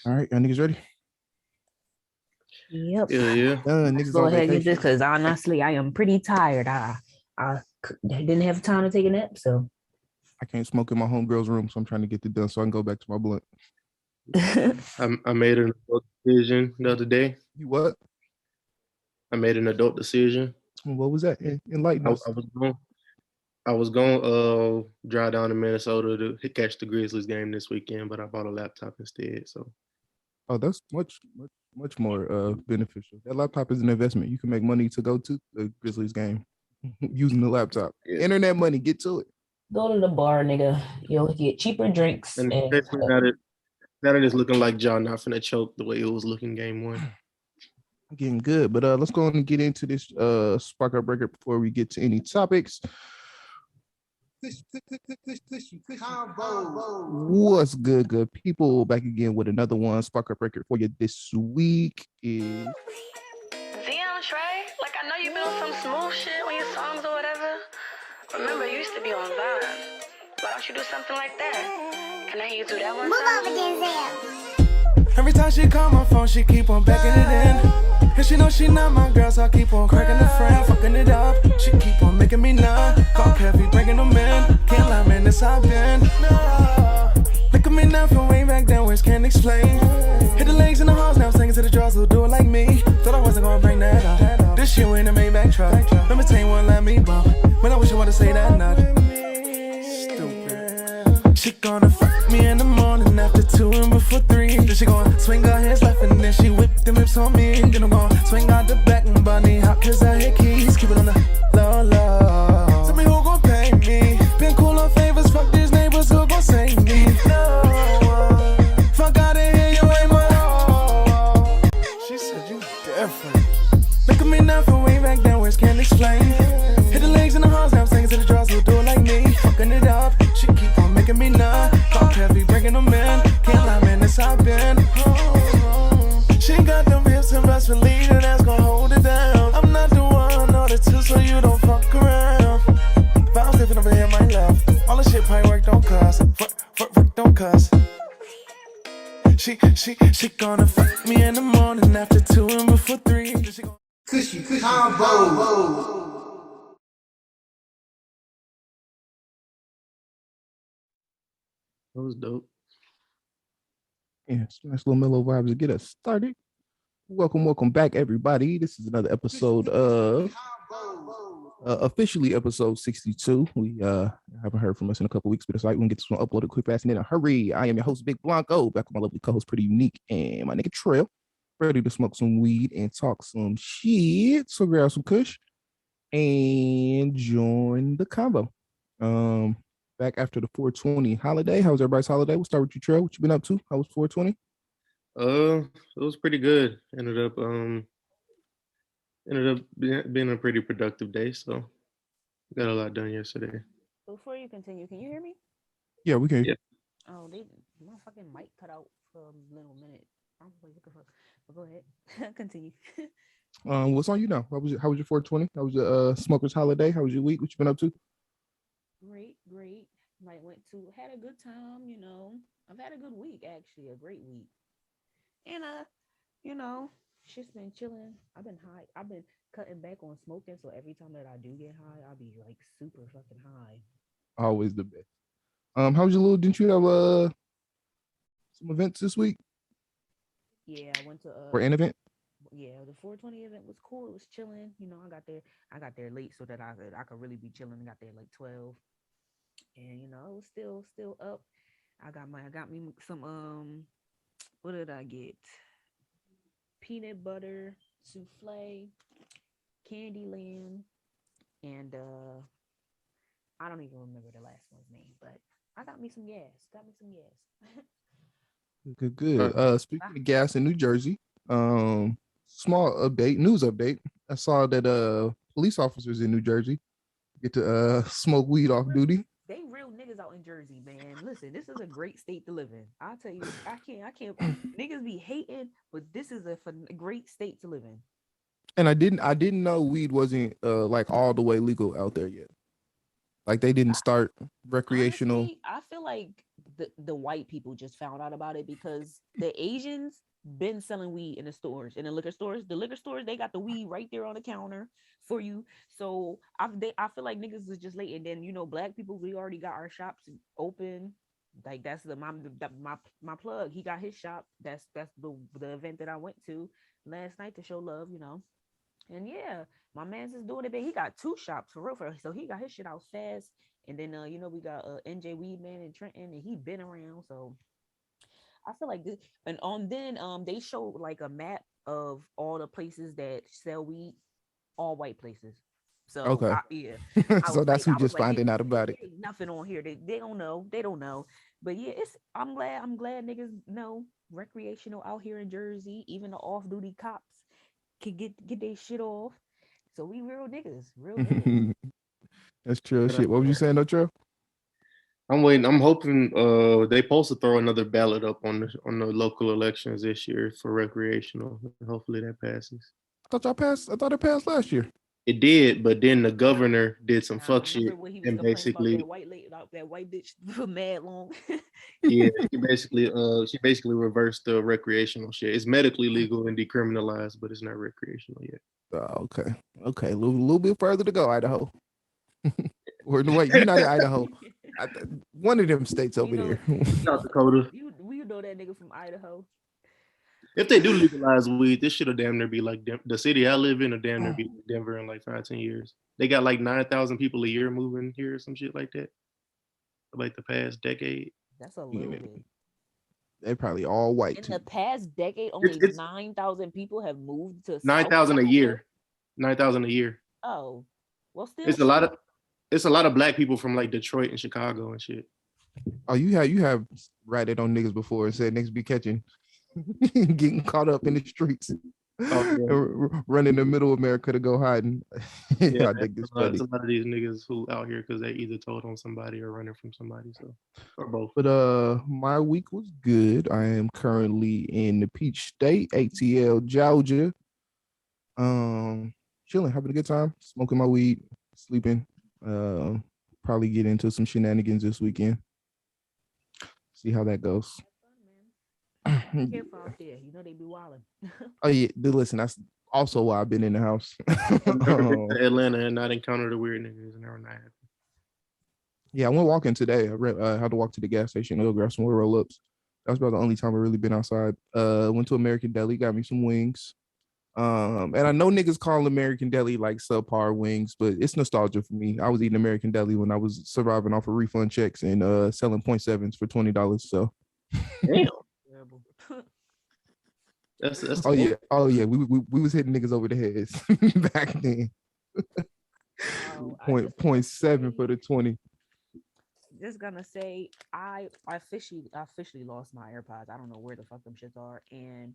All right, y'all niggas ready? Yep. Yeah. Niggas Go on ahead and vacation. get this because honestly, I am pretty tired. I didn't have time to take a nap, so I can't smoke in my homegirl's room, so I'm trying to get it done so I can go back to my blunt. I made an adult decision the other day. You what? I made an adult decision. What was that? Enlighten us. I was going to drive down to Minnesota to catch the Grizzlies game this weekend, but I bought a laptop instead. So, that's much more beneficial. That laptop is an investment. You can make money to go to the Grizzlies game using the laptop. Yeah. Internet money, get to it. Go to the bar, nigga. You'll get cheaper drinks. And especially now that it's looking like John not finna choke the way it was looking game one. Getting good, but let's go on and get into this spark up record before we get to any topics. What's good people? Back again with another one. Spark up record for you this week is Damn, Trey. Like, I know you been on some smooth shit on your songs or whatever. Remember, you used to be on Vine. Why don't you do something like that? Can I hear you do that one time? Every time she call my phone, she keep on backing it in. And she know she not my girl, so I keep on cracking the friend, fucking it up. She keep on making me numb. Call Kevy, bringing them in. Can't lie, man, this I've been. No. Look at me now from way back then, words can't explain. Hit the legs in the halls, now I'm singing to the draws, who'll do it like me. Thought I wasn't gonna bring that up. This shit in a Maybach truck. Remember Tane won't let me bump. But I wish I would've say that nut. Stupid. She gonna fuck me in the morning after 2 and before 3. Then she gonna swing her hands left and then she whip them hips on me. Then I'm gonna swing out the back and bunny hop cause I hit keys. Keep it on the low, low. Tell me who gon' pay me. Been cool on favors, fuck these neighbors who gon' save me. No, fuck out of here, you ain't my own. She said you different. Look at me now from way back then, words can't explain. Hit the legs in the halls, now I'm singing to the draws who do it like me. Fucking it up, she keep on making me numb. Call heavy, bringing them in. Can't lie, man, this I've been. She got them hips and best believe that that's gon' hold it down. I'm not the one or the two, so you don't fuck around. Bounce living over here, my love. All the shit probably work, don't cuss. Work, don't cuss. She gonna fuck me in the morning after 2 and before 3. Kushy Konvos. That was dope. Yeah, it's nice little mellow vibes to get us started. Welcome back, everybody. This is another episode of officially episode 62. We haven't heard from us in a couple weeks, but it's like we can get this one uploaded quick, fast, and in a hurry. I am your host, Big Blanco, back with my lovely co-host, Pretty Yunique, and my nigga Trell, ready to smoke some weed and talk some shit. So grab some kush and join the combo. Back after the 420 holiday. How was everybody's holiday? We'll start with you, Trell. What you been up to? How was 420? It was pretty good. Ended up being a pretty productive day, so got a lot done yesterday. Before you continue, can you hear me? Yeah, we can. Yeah. Oh, my fucking mic cut out for a little minute. I'm looking for, but go ahead, continue. What's on you now? How was your 420? How was your smoker's holiday? How was your week? What you been up to? Great. Like had a good time, you know. I've had a good week, actually, a great week. And just been chilling. I've been high. I've been cutting back on smoking, so every time that I do get high, I'll be like super fucking high. Always the best. How was your little? Didn't you have some events this week? Yeah, I went to or an event. Yeah, the 420 event was cool. It was chilling. You know, I got there late so that I could really be chilling. I got there like 12, and it was still up. I got me some what did I get? Peanut butter souffle, Candyland, and I don't even remember the last one's name, but I got me some gas. Good. Speaking of gas in New Jersey, small news update. I saw that police officers in New Jersey get to smoke weed off duty. They real niggas out in Jersey, man. Listen, this is a great state to live in. I'll tell you, I can't. Niggas be hating, but this is a great state to live in. And I didn't know weed wasn't like all the way legal out there yet. Like they didn't start recreational. Honestly, I feel like the white people just found out about it because the Asians been selling weed in the stores, in the liquor stores. The liquor stores, they got the weed right there on the counter for you. So I feel like niggas is just late. And then, you know, black people, we already got our shops open. Like that's my plug. He got his shop. That's the event that I went to last night to show love, you know. And yeah, my man's is doing it big. He got 2 shops for real. So he got his shit out fast. And then you know, we got NJ Weedman in Trenton, and he been around. So I feel like this, and then they showed like a map of all the places that sell weed, all white places. So Okay. yeah, So that's who I was just like, finding out about it. ain't nothing on here. They don't know. They don't know. But yeah, I'm glad niggas know recreational out here in Jersey. Even the off-duty cops can get their shit off. So we real niggas, real niggas. That's true shit. What were you saying, though, Trell? I'm waiting. I'm hoping they supposed to throw another ballot up on the local elections this year for recreational. Hopefully that passes. I thought it passed last year. It did, but then the governor did some fuck shit Remember when he was and complaining basically about that white lady, that white bitch for mad long. yeah, she basically reversed the recreational shit. It's medically legal and decriminalized, but it's not recreational yet. Okay, a little bit further to go, Idaho. Or no, wait, you're not in Idaho. One of them states over there. South Dakota. We know that nigga from Idaho. If they do legalize weed, this should have damn near be like the city I live in, or damn near be like Denver in like 5-10 years. They got like 9,000 people a year moving here or some shit like that. Like the past decade. That's a little bit. They're probably all white. In the past decade, only 9,000 people have moved to 9,000 a year. 9,000 a year. Oh, well, still. It's a lot of black people from like Detroit and Chicago and shit. Oh, you have ratted on niggas before and said niggas be catching, getting caught up in the streets, running to middle America to go hiding. Yeah, I think it's funny. There's a lot of these niggas who out here because they either told on somebody or running from somebody, so or both. But my week was good. I am currently in the Peach State, ATL, Georgia. Chilling, having a good time, smoking my weed, sleeping. Probably get into some shenanigans this weekend. See how that goes. Be careful out there. You know they be wilding. Oh yeah, listen, that's also why I've been in the house. Atlanta and not encounter the weird niggas and never not. Yeah, I went walking today. I had to walk to the gas station to go grab some more roll-ups. That was about the only time I really been outside. Went to American Deli, got me some wings. And I know niggas call American Deli like subpar wings, but it's nostalgia for me. I was eating American Deli when I was surviving off of refund checks and selling 0.7s for $20. So damn. That's oh yeah. We was hitting niggas over the heads back then. 0.7 for the 20. Just gonna say I officially lost my AirPods. I don't know where the fuck them shits are. And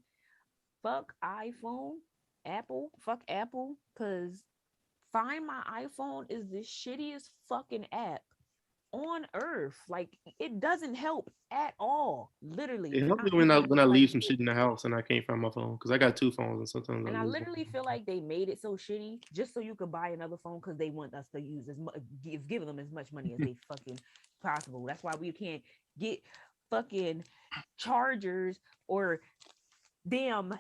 fuck iPhone, fuck Apple, because Find My iPhone is the shittiest fucking app on earth. Like, it doesn't help at all. Literally. It helps me when I leave some shit in the house and I can't find my phone because I got 2 phones and sometimes I literally feel like they made it so shitty just so you could buy another phone because they want us to use giving them as much money as they fucking possible. That's why we can't get fucking chargers or damn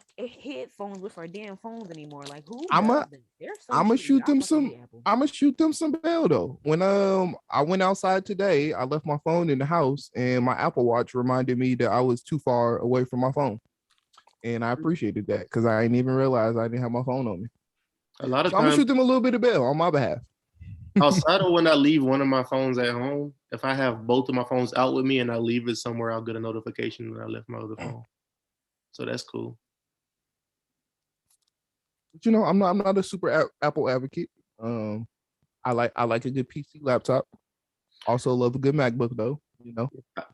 headphones with our damn phones anymore. Like, who? I'ma shoot them some bail though. When I went outside today, I left my phone in the house and my Apple Watch reminded me that I was too far away from my phone. And I appreciated that because I didn't even realize I didn't have my phone on me. A lot of times I'm gonna shoot them a little bit of bail on my behalf. Outside of when I leave one of my phones at home, if I have both of my phones out with me and I leave it somewhere, I'll get a notification that I left my other phone. So that's cool. But you know, I'm not a super Apple advocate. I like a good PC laptop. Also love a good MacBook though. You know,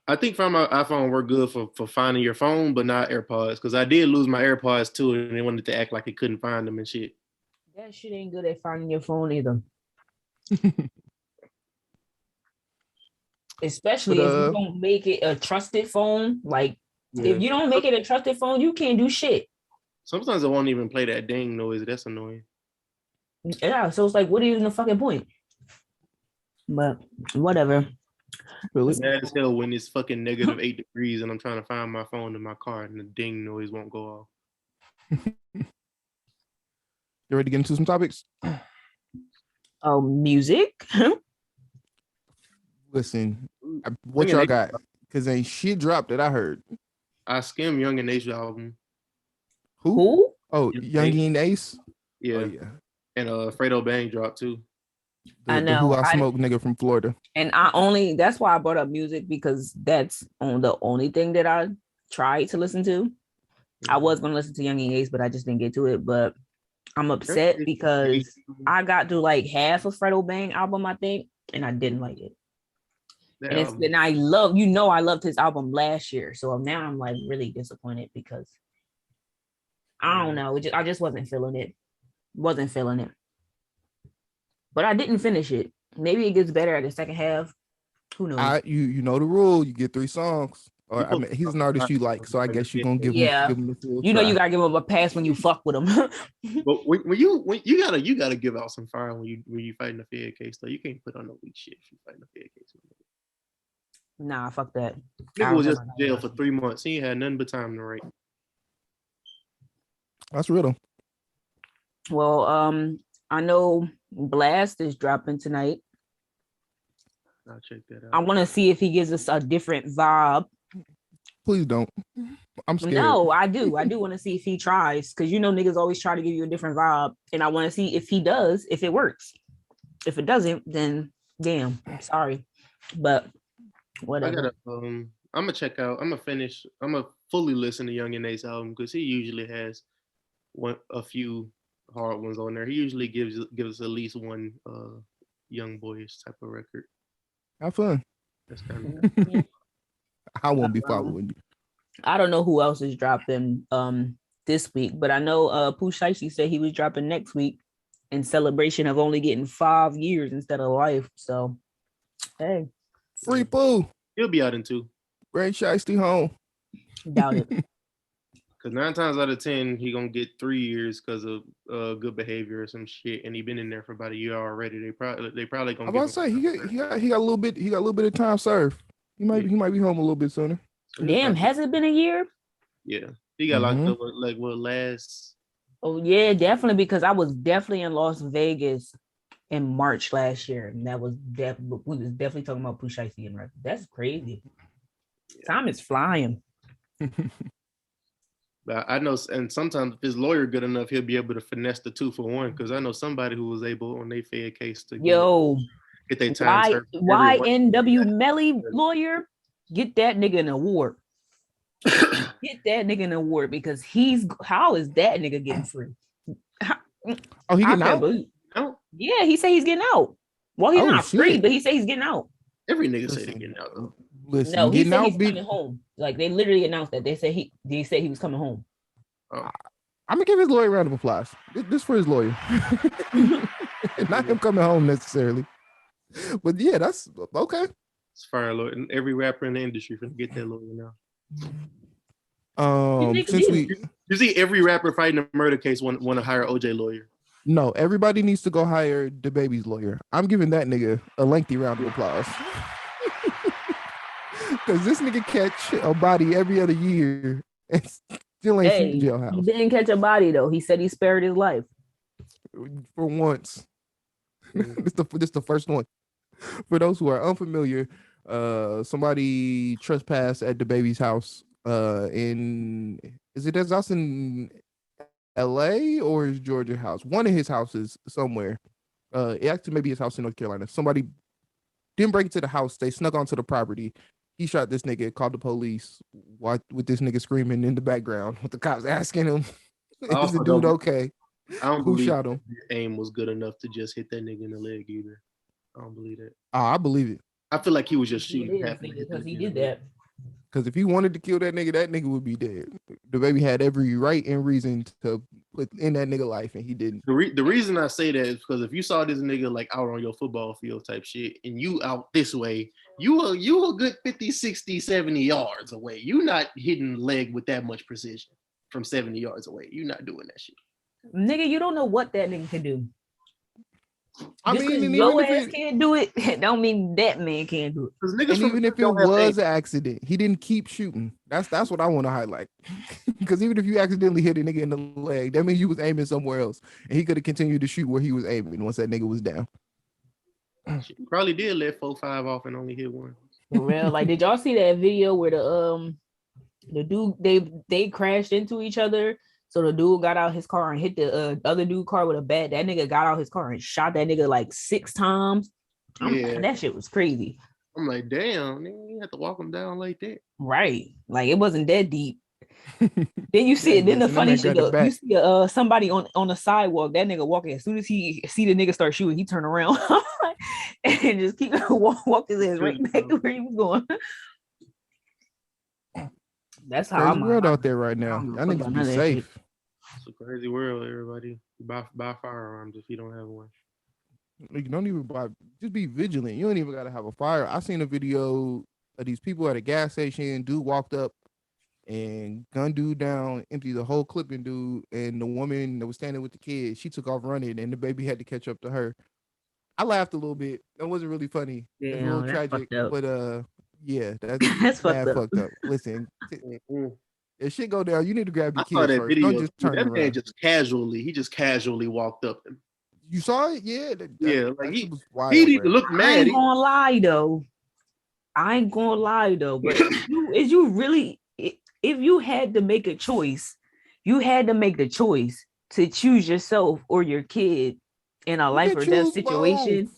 I think Find My iPhone work good for finding your phone, but not AirPods. Because I did lose my AirPods too, and they wanted to act like it couldn't find them and shit. That shit ain't good at finding your phone either. Especially if you don't make it a trusted phone. Like, if you don't make it a trusted phone, you can't do shit. Sometimes it won't even play that ding noise. That's annoying. Yeah, so it's like, what is the fucking point? But whatever. Feel It's it. mad as hell when it's fucking -8 degrees and I'm trying to find my phone in my car and the ding noise won't go off. You ready to get into some topics? Oh, music. Listen, what y'all got? Because ain't shit dropped that I heard. I skimmed Young and Ace album. Who? Oh, Young and Ace? Yeah. Oh, yeah. And Fredo Bang dropped too. I The Who know. I Smoke nigga from Florida. And that's why I brought up music, because that's the only thing that I tried to listen to. I was going to listen to Young and Ace, but I just didn't get to it. But I'm upset because I got to like half of Fredo Bang album, I think, and I didn't like it. And I loved his album last year. So now I'm like really disappointed because I don't know. I just wasn't feeling it. But I didn't finish it. Maybe it gets better at the second half. Who knows? You know the rule. You get 3 songs. Or I mean, he's an artist you like, so I guess you're gonna give him the full you know try. you gotta give him a pass when you fuck with him. But when you gotta give out some fire when you fighting a fair case though. You can't put on no weak shit if you fighting a fair case. Nah, fuck that. Nigga was just in jail for 3 months. He ain't had nothing but time to write. That's real though. Well, I know Blast is dropping tonight. I'll check that out. I want to see if he gives us a different vibe. Please don't. I'm scared. No, I do want to see if he tries, because niggas always try to give you a different vibe, and I want to see if he does, if it works. If it doesn't, then damn, I'm sorry, but whatever. I'm gonna check out. I'm gonna fully listen to Young and Ace album because he usually has a few hard ones on there. He usually gives us at least one young boyish type of record. Have fun. That's kind of. I won't be following you. I don't know who else is dropping this week, but I know Pusha said he was dropping next week in celebration of only getting 5 years instead of life. So, hey, Free Pooh. He'll be out in 2. Bring Shiesty home. Doubt it. Because 9 times out of 10, he gonna get 3 years because of good behavior or some shit, and he been in there for about a year already. They probably gonna. I'm about to say he got a little bit of time served. He might be home a little bit sooner. Damn, has it been a year? Yeah, he got locked up like what last? Oh yeah, definitely, because I was definitely in Las Vegas in March last year, and that was we was definitely talking about Pusha T and rap. That's crazy. Yeah. Time is flying. But I know, and sometimes if his lawyer good enough, he'll be able to finesse the 2 for 1. Because I know somebody who was able on their fair case to get their time served. Why NW Melly lawyer? Get that nigga an award. Get that nigga an award, because how is that nigga getting free? Oh, he getting out? No. Yeah, he said he's getting out. Well, he's not free, but he said he's getting out. Every nigga say they getting out though. Listen, no, he said he's coming home. Like they literally announced that. They said he was coming home. Oh. I'm gonna give his lawyer a round of applause. This for his lawyer. Not him coming home necessarily. But yeah, that's okay. It's fire lawyer. Every rapper in the industry finna get that lawyer now. Since you see every rapper fighting a murder case want to hire OJ lawyer. No, everybody needs to go hire the baby's lawyer. I'm giving that nigga a lengthy round of applause. Because this nigga catch a body every other year and still ain't seen the jailhouse. He didn't catch a body though. He said he spared his life. For once. This the first one. For those who are unfamiliar, somebody trespassed at the baby's house. Is it his house in LA or his Georgia house? One of his houses somewhere. Actually maybe his house in North Carolina. Somebody didn't break into the house. They snuck onto the property. He shot this nigga, called the police. With this nigga screaming in the background, with the cops asking him, "Is the dude okay?" I don't Who shot him? His aim was good enough to just hit that nigga in the leg either. I don't believe that. I believe it. I feel like he was just shooting. Because he did that. Because if he wanted to kill that nigga would be dead. The baby had every right and reason to put in that nigga life, and he didn't. The reason I say that is because if you saw this nigga like out on your football field type shit, and you out this way, you a good 50, 60, 70 yards away. You not hitting leg with that much precision from 70 yards away. You not doing that shit. Nigga, you don't know what that nigga can do. I Just mean, because and your even if ass it, can't do it, don't mean that man can't do it. Because niggas and from even the if hood it don't have was aim. an accident, he didn't keep shooting. That's what I want to highlight. Because even if you accidentally hit a nigga in the leg, that means you was aiming somewhere else, and he could have continued to shoot where he was aiming once that nigga was down. She probably did let 4-5 off and only hit one. For real. Like, did y'all see that video where the dude they crashed into each other? So the dude got out his car and hit the other dude car with a bat. That nigga got out his car and shot that nigga like 6 times. Yeah. That shit was crazy. I'm like, damn, nigga, you have to walk him down like that. Right. Like, it wasn't that deep. Then you see it. Then the listen, that funny man shit, got it though, you back. see somebody on the sidewalk. That nigga walking. As soon as he see the nigga start shooting, he turn around and just keep walk his ass right back to where he was going. That's how Crazy I'm world out there right now. I don't Y'all give a fuck niggas about be none of that shit. safe. It's a crazy world, everybody. Buy firearms if you don't have one. Like, you don't even buy. Just be vigilant. You don't even gotta have a fire. I seen a video of these people at a gas station. Dude walked up and gunned dude down, emptied the whole clip in dude, and the woman that was standing with the kid, she took off running, and the baby had to catch up to her. I laughed a little bit. That wasn't really funny. It's a little Damn, that's tragic, fucked up. but yeah, that's That's mad fucked up. Listen, Mm-mm. if shit go down, you need to grab your I saw kids that first. video. Don't just turn That man around. just casually walked up. You saw it? Yeah. Yeah, like that he shit was wild, he didn't bro. look I mad. ain't gonna lie though. But if you really, if you had to make a choice, you had to make the choice to choose yourself or your kid in a You life can or death choose situation. both.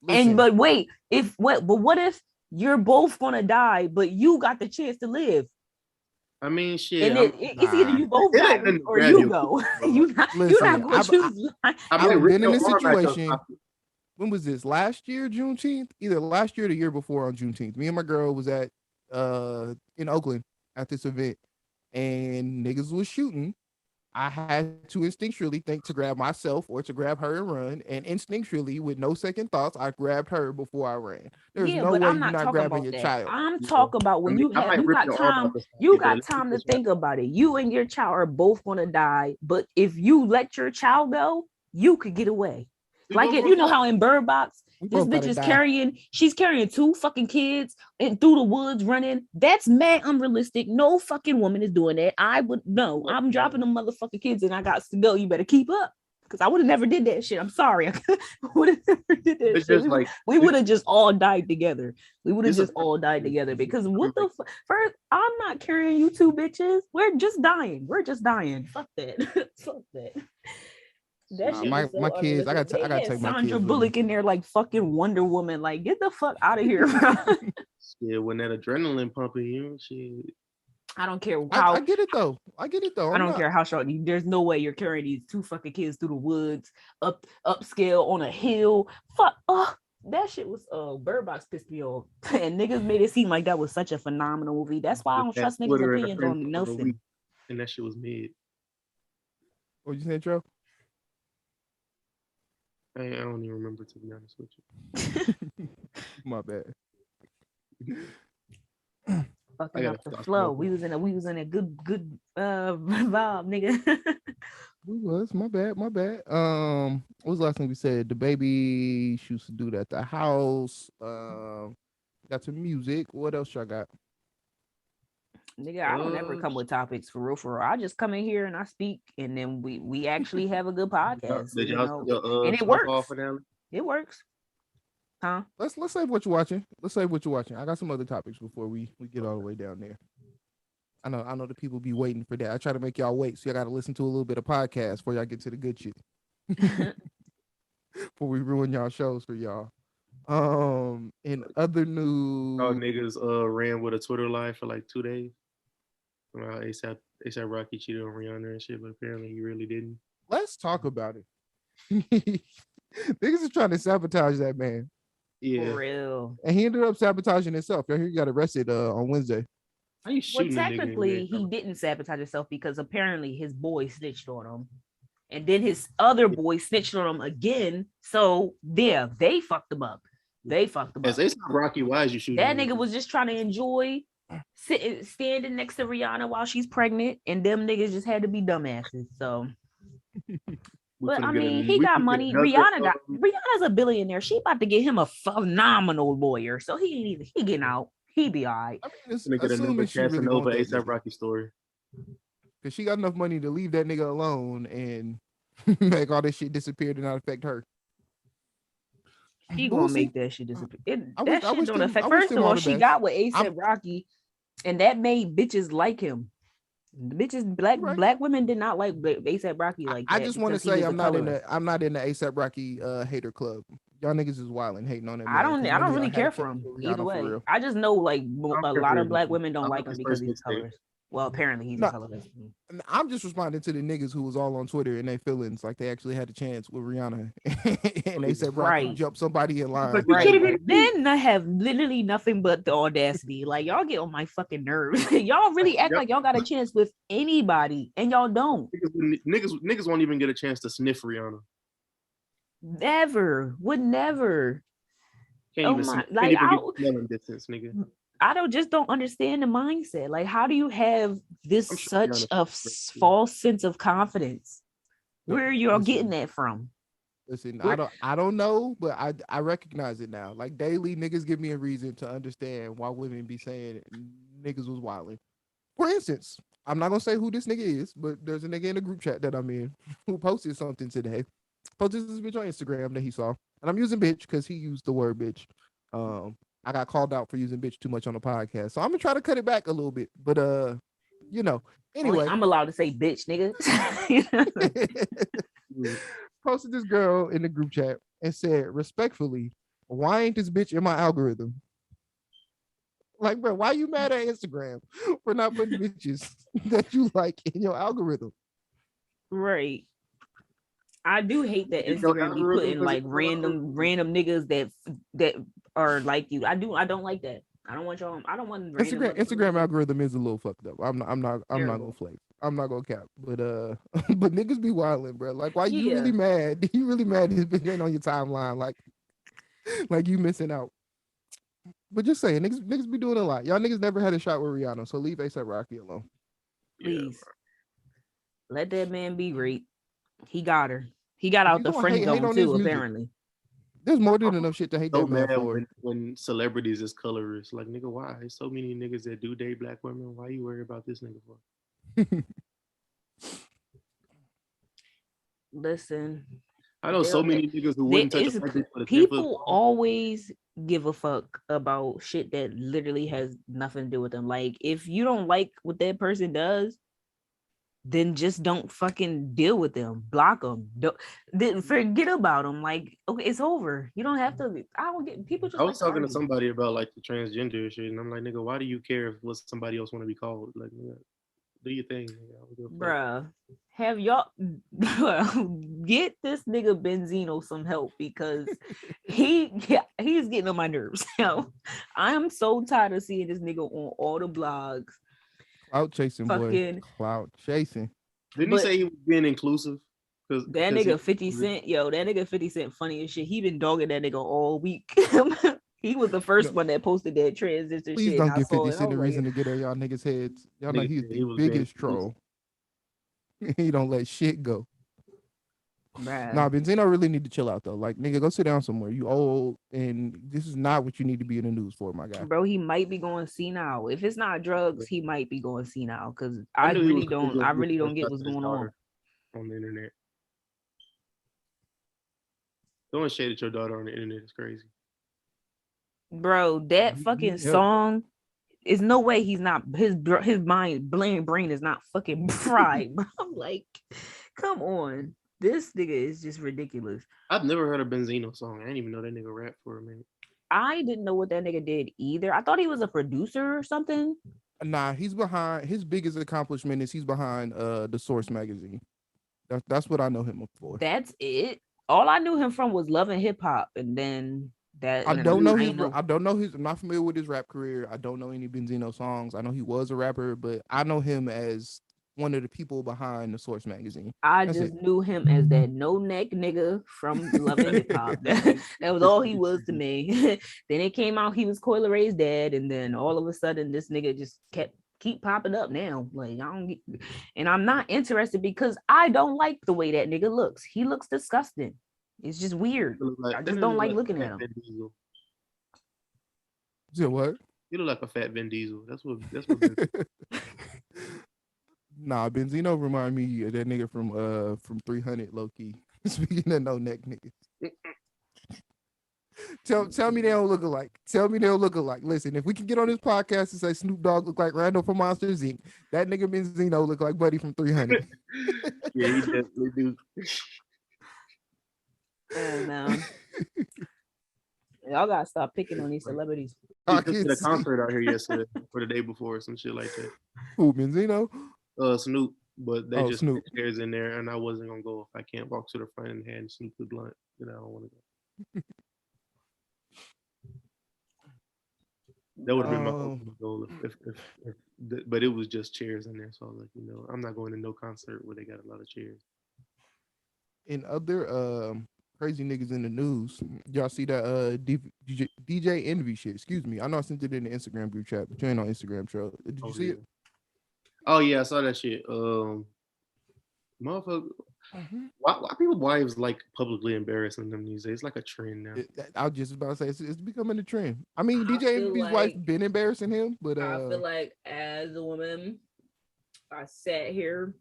Listen, But wait, but what if you're both gonna die, but you got the chance to live? I mean, shit. And it's either you both It die ain't nothing to or grab you your go. food, you're not listen, gonna choose life. I've rip been in your a arm out your situation. pocket. When was this? Last year, Juneteenth? Either last year or the year before on Juneteenth. Me and my girl was at in Oakland at this event, and niggas was shooting. I had to instinctually think to grab myself or to grab her and run. And instinctually, with no second thoughts, I grabbed her before I ran. There's Yeah, no but way I'm you're not not talking grabbing about your that. child. I'm talking about when you I have might you rip got your arm time, out the you socket, got but time to it's not- think about it. You and your child are both gonna die, but if you let your child go, you could get away. We Like both you know gonna how in Bird Box, We this both bitch gotta is die. she's carrying 2 fucking kids and through the woods running. That's mad unrealistic. No fucking woman is doing that. I would no, I'm dropping them motherfucking kids and I got to go. You better keep up. Because I would have never did that shit. I'm sorry. I would have never did that It's shit. just like We would have just all died together. We would have It's a- just all died together. Because what the first, I'm not carrying you 2 bitches. We're just dying. We're just dying. Fuck that. Fuck that. That Nah, shit was so my kids, I unrealistic. gotta They had take my Sandra kids with Bullock me. in there like fucking Wonder Woman. Like, get the fuck out of here, bro. yeah, when that adrenaline pumping you, shit. I don't care how I get it though. I get it though. I I'm don't not- care how short. There's no way you're carrying these 2 fucking kids through the woods, upscale on a hill. Fuck. That shit was Bird Box pissed me off. And niggas made it seem like that was such a phenomenal movie. That's why I don't That trust niggas' Twitter and opinions friends on for a nothing. week, and that shit was mid. What you saying, Trell? I don't even remember, to be honest with you. My bad. Fucking gotta up the stop flow. smoking. We was in a good vibe, nigga. We was my bad. What was the last thing we said? The baby she used to do that at the house. Got some music. What else y'all got? Nigga, I don't ever come with topics for real. I just come in here and I speak, and then we actually have a good podcast. Did You y'all know? And it Snowfall works. finale? It works. Huh? Let's save what you're watching. Let's save what you're watching. I got some other topics before we get all the way down there. I know the people be waiting for that. I try to make y'all wait, so y'all got to listen to a little bit of podcast before y'all get to the good shit. Before we ruin y'all shows for y'all. In other news, Oh, niggas ran with a Twitter live for like 2 days. ASAP Rocky cheated on Rihanna and shit, but apparently he really didn't. let's talk about it. Niggas is trying to sabotage that man, Yeah. For real. and he ended up sabotaging himself. Y'all hear he got arrested on Wednesday. How you Well, shooting a nigga in technically, there? he didn't sabotage himself because apparently his boy snitched on him. And then his other boy snitched on him again. So, yeah, they fucked him up. They fucked him As up. ASAP Rocky, why is you shooting? That a nigga was just trying to enjoy standing next to Rihanna while she's pregnant, and them niggas just had to be dumbasses. So But I mean, he got money. Rihanna's a billionaire. She about to get him a phenomenal lawyer, so he getting out. He be all right. I mean, Gonna get another Casanova ASAP Rocky story. Because she got enough money to leave that nigga alone and make all this shit disappear to not affect her. He gonna make that shit disappear. That shit don't affect. First of all, she got with ASAP Rocky, and that made bitches like him. Bitches, black women did not like ASAP Rocky like that. I just want to say I'm not in the ASAP Rocky hater club. Y'all niggas is wild and hating on it. I don't really care for him either way. I just know like a lot of black women don't like him because he's colorist. Well, apparently he's a colorist. I'm just responding to the niggas who was all on Twitter and their feelings like they actually had a chance with Rihanna and they said Rocky jumped somebody in line. Right. Then I have literally nothing but the audacity. Like y'all get on my fucking nerves. Y'all really act like y'all got a chance with anybody and y'all don't. Niggas won't even get a chance to sniff Rihanna. Never. Would never. Can't even get distance, nigga. I don't understand the mindset. Like, how do you have this such a false sense of confidence? Where are you all getting that from? Listen, I don't know, but I recognize it now. Like daily, niggas give me a reason to understand why women be saying niggas was wilding. For instance, I'm not gonna say who this nigga is, but there's a nigga in the group chat that I'm in who posted something today. Posted this bitch on Instagram that he saw, and I'm using bitch because he used the word bitch. I got called out for using bitch too much on the podcast, so I'm gonna try to cut it back a little bit. But anyway, I'm allowed to say bitch, nigga. Posted this girl in the group chat and said, respectfully, why ain't this bitch in my algorithm? Like, bro, why you mad at Instagram for not putting bitches that you like in your algorithm? Right. I do hate that Instagram be putting like random niggas that are like you. I don't like that. I don't want Instagram algorithm is a little fucked up. I'm not gonna flake. I'm not gonna cap. But but niggas be wilding, bro. Like, why you really mad? You really mad this bitch ain't on your timeline? Like you missing out. But just saying, niggas be doing a lot. Y'all niggas never had a shot with Rihanna, so leave ASAP Rocky alone. Please. Let that man be great. He got her. He got out the friend zone too, apparently. There's more than enough shit to hate that man for. When celebrities is colorist, like, nigga, why? There's so many niggas that do date black women. Why you worry about this nigga for? Listen, I know so many niggas who wouldn't touch a people always give a fuck about shit that literally has nothing to do with them. Like, if you don't like what that person does, then just don't fucking deal with them. Block them. Then forget about them. Like, okay, it's over. You don't have to. I don't get people. Just I was talking to somebody about like the transgender shit, and I'm like, nigga, why do you care if what somebody else want to be called? Like, nigga, do your thing, bruh. Have y'all get this nigga Benzino some help because he's getting on my nerves. I'm so tired of seeing this nigga on all the blogs. Clout chasing, boy. Clout chasing. Didn't he say he was being inclusive? That nigga 50 Cent, that nigga 50 Cent funny as shit. He been dogging that nigga all week. He was the first one that posted that transition shit. Please don't give 50 Cent a reason to get on y'all niggas' heads. Y'all know he's the biggest troll. He don't let shit go. Bruh. Nah, Benzino really need to chill out though. Like, nigga, go sit down somewhere. You old, and this is not what you need to be in the news for, my guy. Bro, he might be going senile. If it's not drugs, he might be going senile. Because I really don't get what's going on the internet. Throwing shade at your daughter on the internet is crazy. Bro, that fucking song. Is no way he's not his brain is not fucking fried. Bro. I'm like, come on. This nigga is just ridiculous. I've never heard a Benzino song. I didn't even know that nigga rapped for a minute. I didn't know what that nigga did either. I thought he was a producer or something. Nah, he's behind. His biggest accomplishment is he's behind the Source magazine. That's what I know him for. That's it. All I knew him from was Love and Hip Hop, and then that. I don't know his. I'm not familiar with his rap career. I don't know any Benzino songs. I know he was a rapper, but I know him as one of the people behind the Source magazine. That's just knew him as that no neck nigga from Love and Hip Hop. That was all he was to me. Then it came out he was Coyle Ray's dad, and then all of a sudden this nigga just kept keep popping up now. Like I don't get, and I'm not interested because I don't like the way that nigga looks. He looks disgusting. It's just weird. I just don't like looking at him. Yeah, what? You look like a fat Vin Diesel. That's what. Nah, Benzino remind me of that nigga from 300 low key. Speaking of no neck niggas. Tell me they don't look alike. Tell me they don't look alike. Listen, if we can get on this podcast and say Snoop Dogg look like Randall from Monsters Inc., that nigga Benzino look like Buddy from 300. Yeah, he definitely do. And y'all gotta stop picking on these celebrities. He did a concert out here yesterday or the day before, some shit like that. Who, Benzino? Snoop, but they just Snoop. put chairs in there, and I wasn't gonna go if I can't walk to the front and hand Snoop the blunt. I don't want to go. That would have been my ultimate goal but it was just chairs in there, so I was like, I'm not going to no concert where they got a lot of chairs. In other crazy niggas in the news, y'all see that DJ Envy shit? Excuse me, I know I sent it in the Instagram group chat, but you ain't on Instagram, Trell. Did you see it? Oh yeah, I saw that shit. Motherfucker, why people wives like publicly embarrassing them these days? It's like a trend now. I was just about to say it's becoming a trend. I mean, DJ Envy's wife been embarrassing him, but I feel like as a woman, I sat here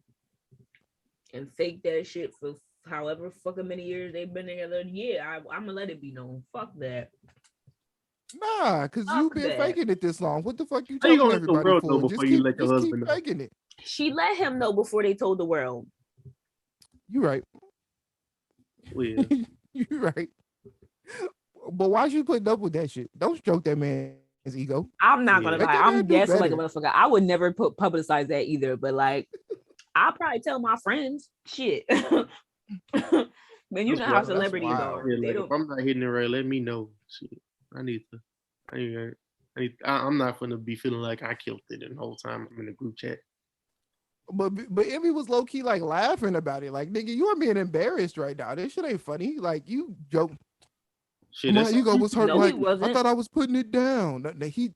and faked that shit for however fucking many years they've been together. Yeah, I'm gonna let it be known. Fuck that. Nah, because you've been faking it this long. What the fuck you telling everybody for? Just keep faking it. She let him know before they told the world. You right. Well, yeah. You right. But why she putting up with that shit? Don't stroke that man's ego. I'm not gonna lie. I'm guessing like a motherfucker. I would never publicize that either. But like, I'll probably tell my friends. Shit. Man, you know how celebrities are. Yeah, like, if I'm not hitting it right, let me know. Shit. I'm not gonna be feeling like I killed it the whole time I'm in the group chat. But Emmy was low key like laughing about it. Like, nigga, you are being embarrassed right now. This shit ain't funny. Like, you joke. Shit, my ego was hurt. No, like, I thought I was putting it down. He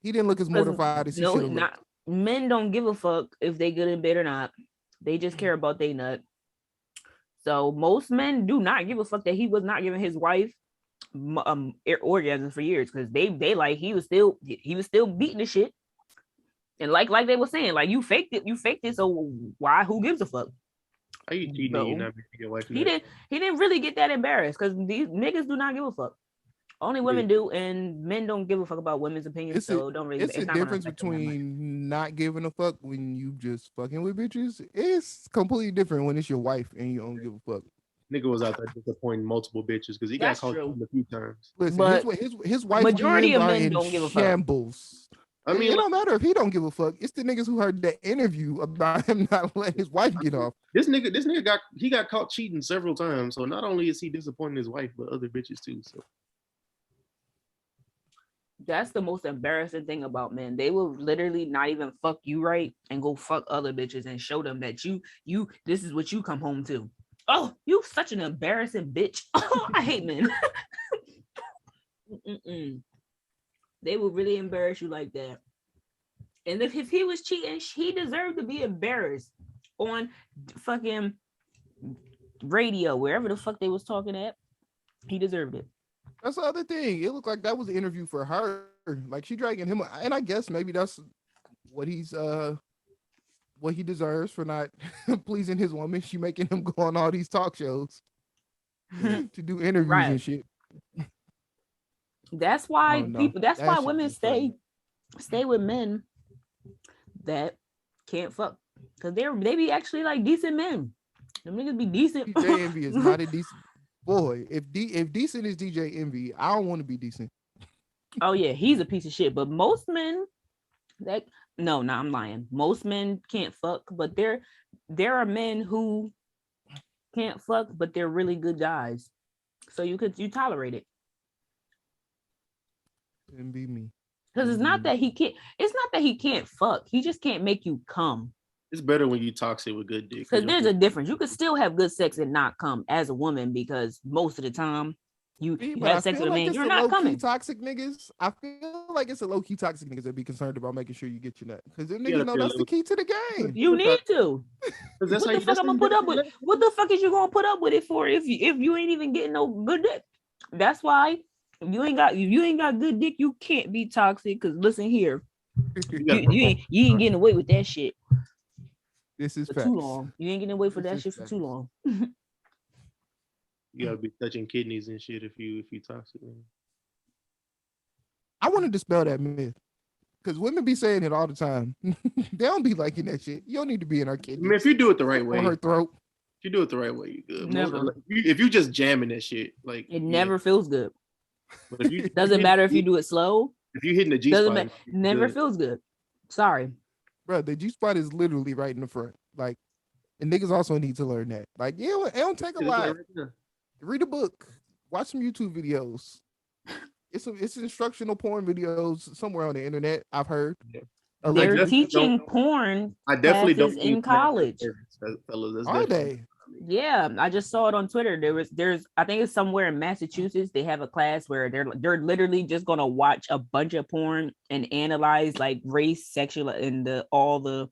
didn't look as mortified as he should have looked. Men don't give a fuck if they good in bed or not. They just care about they nut. So most men do not give a fuck that he was not giving his wife orgasms for years because they like he was still beating the shit. And like they were saying, like you faked it. So why? Who gives a fuck? Are you cheating? No. You're not making your wife. He didn't really get that embarrassed because these niggas do not give a fuck. Only women do, and men don't give a fuck about women's opinions. It's a difference between not giving a fuck when you just fucking with bitches. It's completely different when it's your wife and you don't give a fuck. Nigga was out there disappointing multiple bitches because he got caught a few times. Listen, but his wife majority of men don't give a fuck. Shambles. I mean, it don't matter if he don't give a fuck. It's the niggas who heard that interview about him not letting his wife get off. This nigga got caught cheating several times. So not only is he disappointing his wife, but other bitches too. So that's the most embarrassing thing about men. They will literally not even fuck you right and go fuck other bitches and show them that you this is what you come home to. Oh, you such an embarrassing bitch. Oh, I hate men. They will really embarrass you like that. And if he was cheating, he deserved to be embarrassed on fucking radio, wherever the fuck they was talking at. He deserved it. That's the other thing. It looked like that was an interview for her. Like she dragging him, and I guess maybe that's what what he deserves for not pleasing his woman. She making him go on all these talk shows to do interviews and shit. That's why that's why women stay with men that can't fuck. Because they be actually like decent men. Them niggas be decent. DJ Envy is not a decent boy. If decent is DJ Envy, I don't want to be decent. Oh yeah, he's a piece of shit. But most men I'm lying. Most men can't fuck, but there are men who can't fuck, but they're really good guys. So you tolerate it. And be me. Because it's not that he can't fuck. He just can't make you come. It's better when you toxic with good dick. Because there's a difference. You could still have good sex and not come as a woman, because most of the time You But I have sex feel with a like man, it's you're the not low-key coming. toxic niggas. I feel like it's a low-key toxic niggas that be concerned about making sure you get your nut. Because them You gotta niggas know feel that's the little- key to the game. You need to. Because that's What how the you, fuck I'm gonna put up with? What the fuck is you gonna put up with it for if you ain't even getting no good dick? That's why if you ain't got good dick, you can't be toxic. Cause listen here, you ain't getting away with that shit This is for facts. too long. You ain't getting away for This that is shit for facts. too long. You gotta be touching kidneys and shit if you toxic. Man. I want to dispel that myth. Because women be saying it all the time. They don't be liking that shit. You don't need to be in our I kidneys mean, if you do it the right way, or her throat. if you do it the right way, you good. Never. Like, if you just jamming that shit, like It never feels good. But if you Doesn't matter if you do it slow. if you hitting the G Doesn't spot, matter. Never feels good. Sorry. Bro, the G-spot is literally right in the front. Like, and niggas also need to learn that. Like, yeah, it don't take a lot. Read a book. Watch some YouTube videos. It's instructional porn videos somewhere on the internet, I've heard. Yeah. They're definitely teaching don't- porn I definitely classes don't in need college. fellas. That's Are definitely- they? Yeah, I just saw it on Twitter. There's I think it's somewhere in Massachusetts. They have a class where they're literally just gonna watch a bunch of porn and analyze like race, sexual, and all the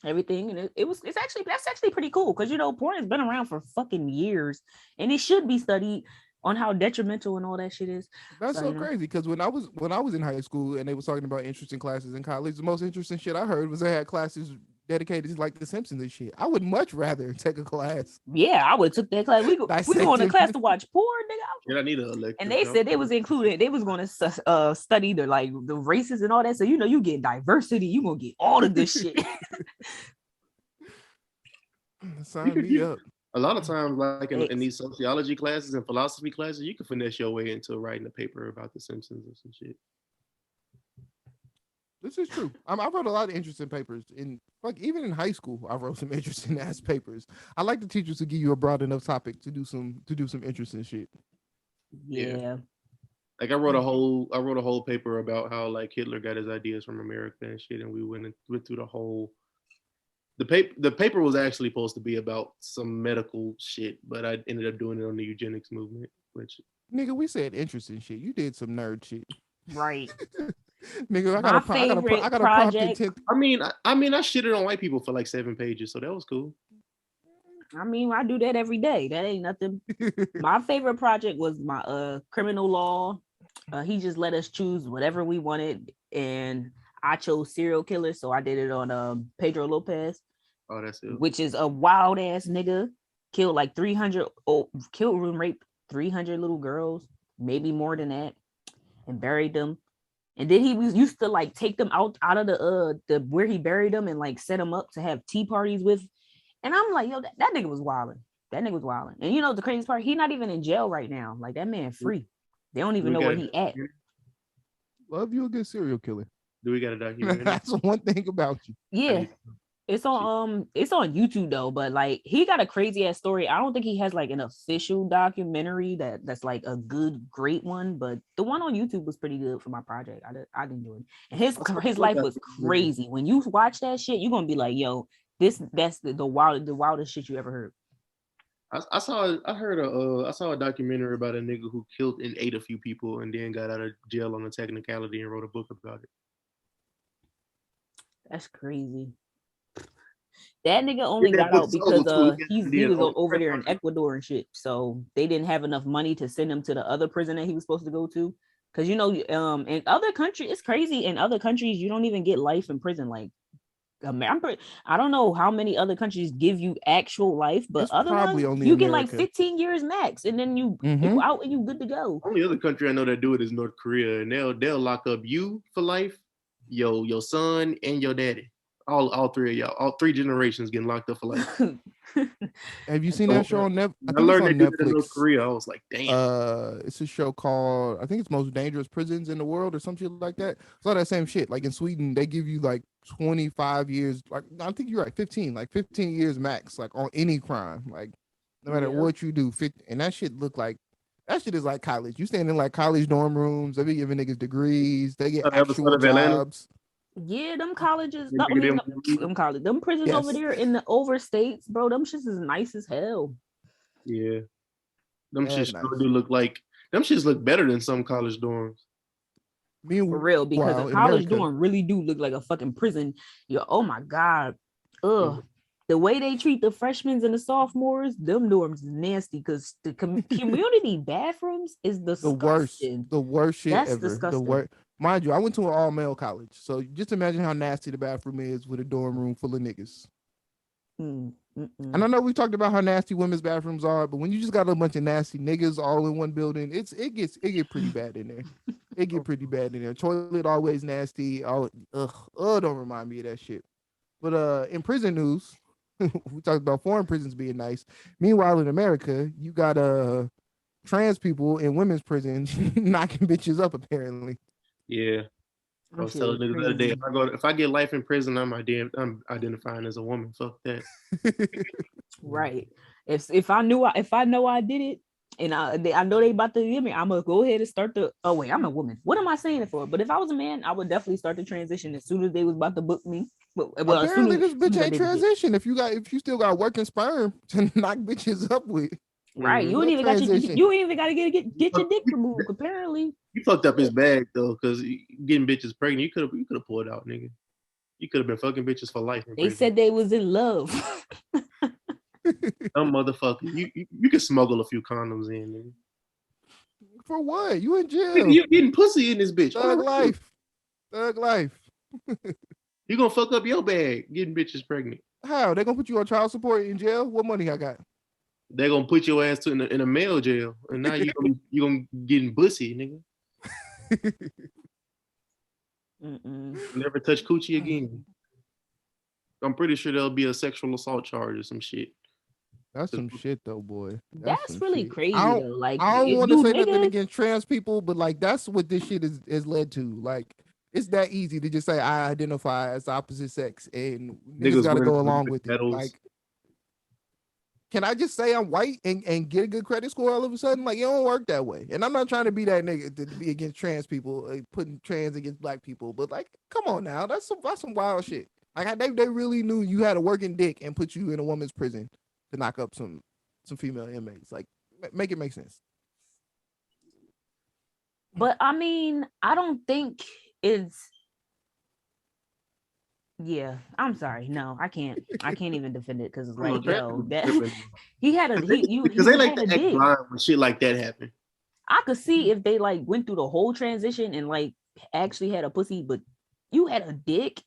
everything. And that's actually pretty cool because porn has been around for fucking years, and it should be studied on how detrimental and all that shit is. That's So, so crazy because when I was in high school and they was talking about interesting classes in college, the most interesting shit I heard was they had classes dedicated to like The Simpsons and shit. I would much rather take a class. Yeah, I would have took that class. We going to class to watch porn, nigga. Yeah, I need a electric. And they said they was included. They was going to study the races and all that. So you get diversity. You gonna get all of this shit. Sign me up. A lot of times, like in these sociology classes and philosophy classes, you can finesse your way into writing a paper about The Simpsons or some shit. This is true. I wrote a lot of interesting papers even in high school. I wrote some interesting ass papers. I like the teachers to give you a broad enough topic to do some interesting shit. Yeah. Like I wrote a whole paper about how like Hitler got his ideas from America and shit, and we went through the whole. The paper was actually supposed to be about some medical shit, but I ended up doing it on the eugenics movement. Which nigga, we said interesting shit. You did some nerd shit, right? Nigga, I got a project. I mean, I shitted on white people for like 7 pages, so that was cool. I mean, I do that every day. That ain't nothing. My favorite project was my criminal law. He just let us choose whatever we wanted, and I chose serial killer, so I did it on Pedro Lopez. Oh, that's it. Which is a wild ass nigga. Killed like 300, killed and raped 300 little girls, maybe more than that, and buried them. And then he was used to like take them out of the where he buried them and like set them up to have tea parties with. And I'm like, yo, that nigga was wilding. That nigga was wilding. And the craziest part, he not even in jail right now. Like that man free. They don't even know where he at. Love you a good serial killer. Do we got a documentary? That's one thing about you. Yeah. It's on YouTube though, but like he got a crazy ass story. I don't think he has like an official documentary that's like a great one, but the one on YouTube was pretty good for my project. I enjoyed it. And his life was crazy. When you watch that shit, you're gonna be like, yo, that's the wildest shit you ever heard. I saw a documentary about a nigga who killed and ate a few people and then got out of jail on a technicality and wrote a book about it. That's crazy. That nigga only got out because he was over there in Ecuador and shit. So they didn't have enough money to send him to the other prison that he was supposed to go to. Because in other countries, it's crazy. In other countries, you don't even get life in prison. Like I don't know how many other countries give you actual life, but it's other ones you get like 15 years max, and then you out and you good to go. Only other country I know that do it is North Korea, and they'll lock up you for life, your son and your daddy. All three of y'all, all 3 generations getting locked up for life. Have you seen that show on Netflix? I learned they did it in North Korea. I was like, damn. It's a show called, I think it's Most Dangerous Prisons in the World or some shit like that. It's all that same shit. Like in Sweden, they give you like 25 years. Like I think you're right, 15 years max, like on any crime. Like no matter what you do, and that shit is like college. You stand in like college dorm rooms. They be giving niggas degrees. They get actual jobs. Yeah, them colleges, them prisons over there in the overstates, bro. Them shits is nice as hell. Yeah, them shits do look like Them shits look better than some college dorms. For real, because a in college America, dorm really do look like a fucking prison. Oh my God. Ugh. The way they treat the freshmen and the sophomores, them dorms is nasty because the community bathrooms is disgusting. the worst shit That's ever. disgusting. The worst. Mind you, I went to an all-male college, so just imagine how nasty the bathroom is with a dorm room full of niggas. And I know we talked about how nasty women's bathrooms are, but when you just got a bunch of nasty niggas all in one building, it gets pretty bad in there. It get pretty bad in there. Toilet always nasty. Don't remind me of that shit. But in prison news, we talked about foreign prisons being nice. Meanwhile, in America, you got trans people in women's prisons knocking bitches up. Apparently, yeah. I was telling niggas the other day, if I get life in prison, I'm identifying as a woman. Fuck that. Right. If I know I did it, and I know they about to give me, I'm gonna go ahead and start the. Oh wait, I'm a woman. What am I saying it for? But if I was a man, I would definitely start the transition as soon as they was about to book me. Well, apparently this bitch ain't transition. If you still got working sperm to knock bitches up with. Right, you ain't even got to get your dick removed. Apparently, you fucked up his bag though, because getting bitches pregnant, you could have pulled out, nigga. You could have been fucking bitches for life. They said they was in love. Some motherfucker, you can smuggle a few condoms in, nigga. For what? You in jail? You getting pussy in this bitch? Thug life. You gonna fuck up your bag getting bitches pregnant? How? They gonna put you on child support in jail? What money I got? They're gonna put your ass in a male jail, and now you gonna getting pussy, nigga. Never touch coochie again. I'm pretty sure there'll be a sexual assault charge or some shit. That's some shit though, boy. That's really crazy though. Like, I don't want to say nothing against trans people, but like that's what this shit is led to. Like, it's that easy to just say I identify as opposite sex, and niggas got to go along with it. Like, can I just say I'm white and get a good credit score all of a sudden? Like, it don't work that way. And I'm not trying to be that nigga to be against trans people, putting trans against black people. But like, come on now, that's some wild shit. Like, they really knew you had a working dick and put you in a woman's prison to knock up some female inmates. Like, make it make sense. But I mean, I don't think it's. Yeah, I'm sorry. No, I can't even defend it because it's like, yo, that he had a because they like to act blind when shit like that happen. I could see if they like went through the whole transition and like actually had a pussy, but you had a dick.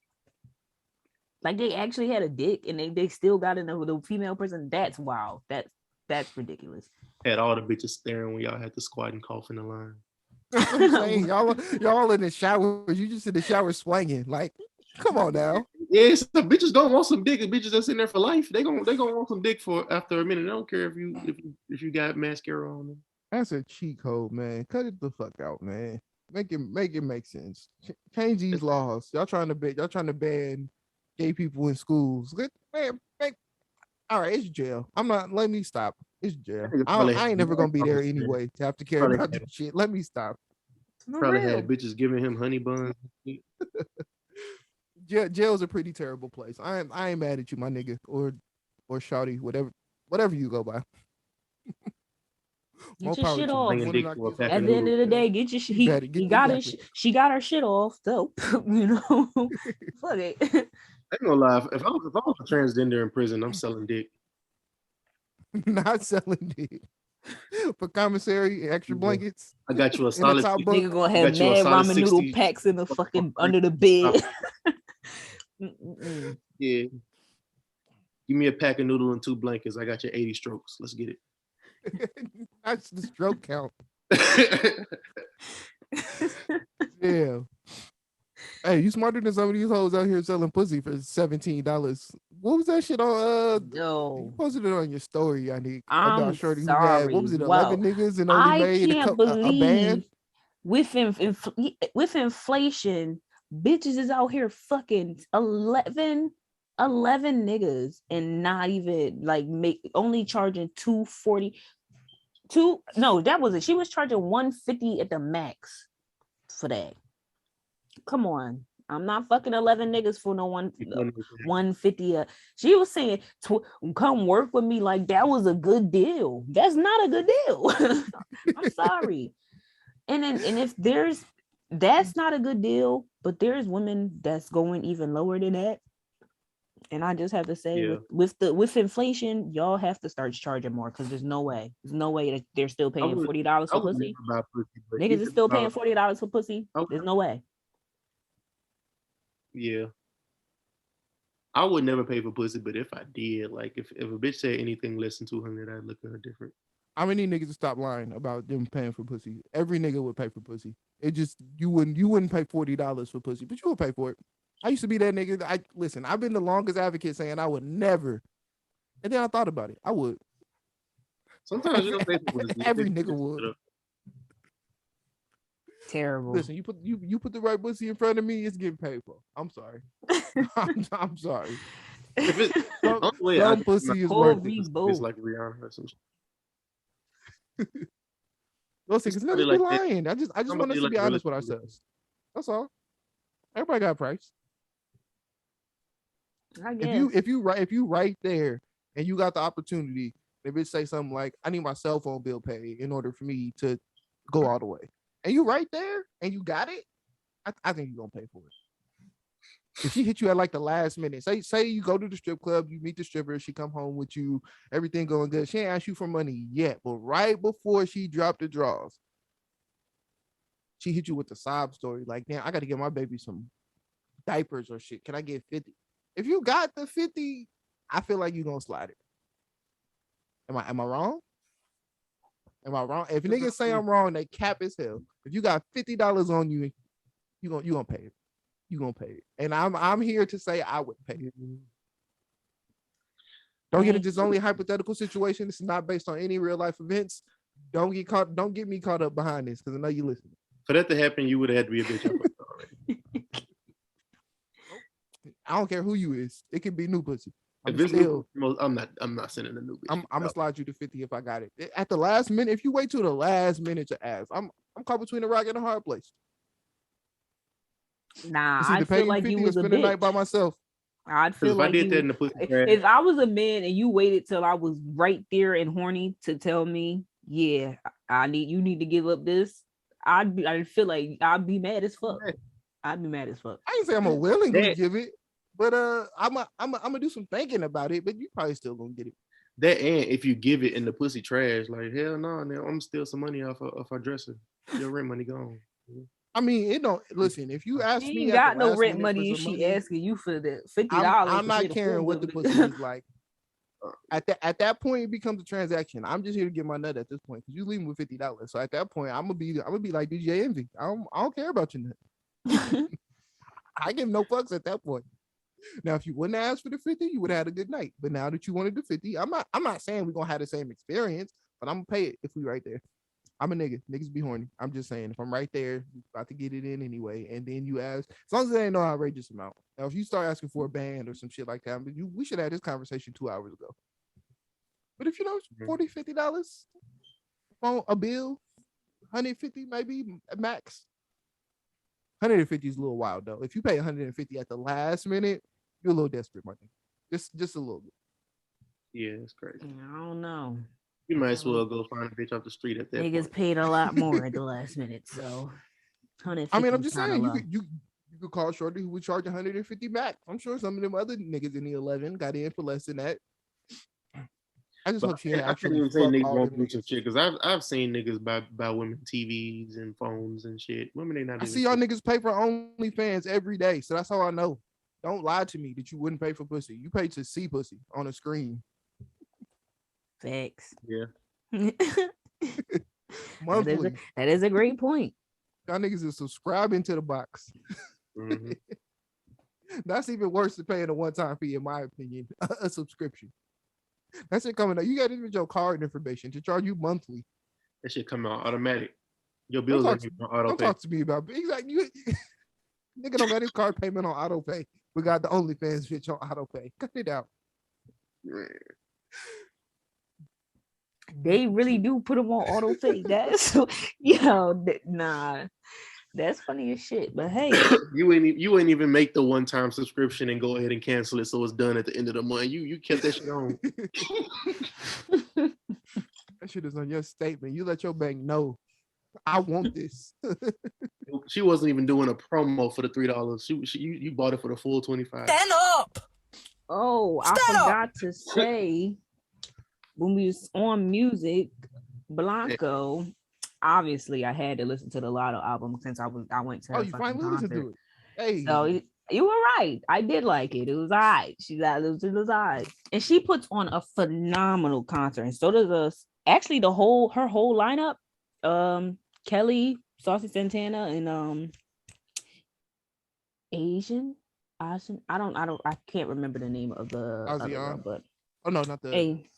Like, they actually had a dick and they still got in the female person. That's wild. That's ridiculous. Had all the bitches staring when y'all had to squat and cough in the line. I'm saying, y'all in the shower. You just in the shower swinging. Like, come on now. Yeah, so bitches don't want some dick. And bitches that's in there for life. They gonna want some dick for after a minute. I don't care if you got mascara on them. That's a cheat code, man. Cut it the fuck out, man. Make it make sense. Change these laws. Y'all trying to ban gay people in schools. Man, all right, it's jail. Let me stop. It's jail. I ain't never gonna be there anyway to have to care about this shit. Let me stop. Probably had bitches giving him honey buns. Jail's a pretty terrible place. I ain't mad at you, my nigga, or shawty, whatever you go by. Get your shit off. At the end of the day, get your shit. She got her shit off. So fuck it. I ain't gonna lie. If I was a transgender in prison, I'm selling dick. Not selling dick. For commissary, extra blankets. I got you a solid. Nigga gonna have mad ramen noodle packs in the fucking under the bed. Yeah. Give me a pack of noodle and 2 blankets. I got your 80 strokes. Let's get it. That's the stroke count. Yeah. Hey, you smarter than some of these hoes out here selling pussy for $17. What was that shit on? No. You posted it on your story, Yunique. I'm shorty sorry. Who had, what was it, 11 niggas and only made a band? With inflation, bitches is out here fucking 11 niggas and not even like only charging $240. No, that was it. She was charging $150 at the max for that. Come on. I'm not fucking 11 niggas for no 150. She was saying, come work with me like that was a good deal. That's not a good deal. I'm sorry. And if that's not a good deal, but there's women that's going even lower than that. And I just have to say, with inflation, y'all have to start charging more because there's no way that they're still paying $40 for pussy. Niggas is still paying $40 for pussy. There's no way. Yeah. I would never pay for pussy, but if I did, like if a bitch said anything less than 200, I'd look at her different. I need niggas to stop lying about them paying for pussy. Every nigga would pay for pussy. It just you wouldn't pay $40 for pussy, but you would pay for it. I used to be that nigga. I've been the longest advocate saying I would never. And then I thought about it. I would. Sometimes you don't pay for pussy. Every nigga would. Terrible. Listen, you put the right pussy in front of me, it's getting paid for. I'm sorry. I'm sorry. If it's some pussy is worth it. It's like Rihanna or some shit. Listen, because niggas be lying. I just want us to be honest with ourselves. That's all. Everybody got a price. I guess. If you right there and you got the opportunity, if it say something like, I need my cell phone bill paid in order for me to go all the way. And you right there and you got it, I think you're gonna pay for it. If she hit you at like the last minute, say you go to the strip club, you meet the stripper, she come home with you, everything going good. She ain't asked you for money yet, but right before she dropped the draws, she hit you with the sob story. Like, damn, I got to get my baby some diapers or shit. Can I get 50? If you got the 50, I feel like you're gonna slide it. Am I wrong? Am I wrong? If niggas say I'm wrong, they cap as hell. If you got $50 on you, you gonna pay it. You gonna pay it. And I'm here to say I would pay it. Don't get it. This only a hypothetical situation. This is not based on any real life events. Don't get me caught up behind this because I know you listening. For that to happen, you would have had to be a bitch already. I don't care who you is. It can be new pussy. I'm not sending a new bitch. I'm gonna slide you to 50 if I got it. At the last minute, if you wait till the last minute to ask, I'm caught between a rock and a hard place. Nah, I feel like you was a spend bitch. the night by myself. I'd feel like I did that in the pussy if I was a man and you waited till I was right there and horny to tell me, yeah, you need to give up this, I'd feel like I'd be mad as fuck. I'd be mad as fuck. I ain't say I'm willingly give it, but I'm gonna do some thinking about it. But you probably still gonna get it. That and if you give it and the pussy trash, like hell no, now I'm steal some money off our dresser. Your rent money gone. I mean, it don't listen. If you ask she me, ain't got no rent money if she asking you for the $50. I'm not caring what the pussy is like. At that point, it becomes a transaction. I'm just here to get my nut at this point because you leaving with $50. So at that point, I'm gonna be like DJ Envy. I don't care about your nut. I give no fucks at that point. Now, if you wouldn't ask for the 50, you would have had a good night. But now that you wanted the 50, I'm not saying we're gonna have the same experience, but I'm gonna pay it if we right there. I'm a nigga. Niggas be horny. I'm just saying, if I'm right there, about to get it in anyway, and then you ask, as long as they ain't no outrageous amount. Now, if you start asking for a band or some shit like that, we should have this conversation 2 hours ago. But if you know $40, $50 on a bill, 150 maybe max. 150 is a little wild though. If you pay 150 at the last minute, you're a little desperate, Martin. Just a little bit. Yeah, it's crazy. I don't know. You might as well go find a bitch off the street at that Niggas point. paid a lot more at the last minute, so 150. I mean, I'm just saying you could call Shorty who would charge 150 back. I'm sure some of them other niggas in the 11 got in for less than that. I just hope she ain't actually. I can't even say niggas won't do some shit because I've seen niggas buy women TVs and phones and shit. Women they not. I see y'all niggas pay for OnlyFans every day, so that's how I know. Don't lie to me that you wouldn't pay for pussy. You pay to see pussy on a screen. Facts. Yeah. Monthly. That is a great point. Y'all niggas is subscribing to the box. Mm-hmm. That's even worse than paying a one-time fee, in my opinion. A subscription. That shit coming out. You got to give your card information to charge you monthly. That shit come out automatic. Your bills are on auto don't pay. Talk to me about exactly. Nigga don't got his card payment on auto pay. We got the OnlyFans bitch on auto pay. Cut it out. They really do put them on auto pay. That's nah. That's funny as shit. But hey, You ain't even make the one-time subscription and go ahead and cancel it so it's done at the end of the month. You kept that shit on. That shit is on your statement. You let your bank know. I want this. She wasn't even doing a promo for the $3. You bought it for the full 25. Stand up. oh, I Stand up. forgot to say when we was on music, Blanco. Obviously, I had to listen to the Lotto album since I went to her Oh, you fucking finally listened concert. to it. Hey, So you were right. I did like it. It was all right. It was all right. And she puts on a phenomenal concert. And so does us. Actually, her whole lineup. Kelly, Saucy Santana, and Asian. I can't remember the name of the other girl, but oh no, not the. hey,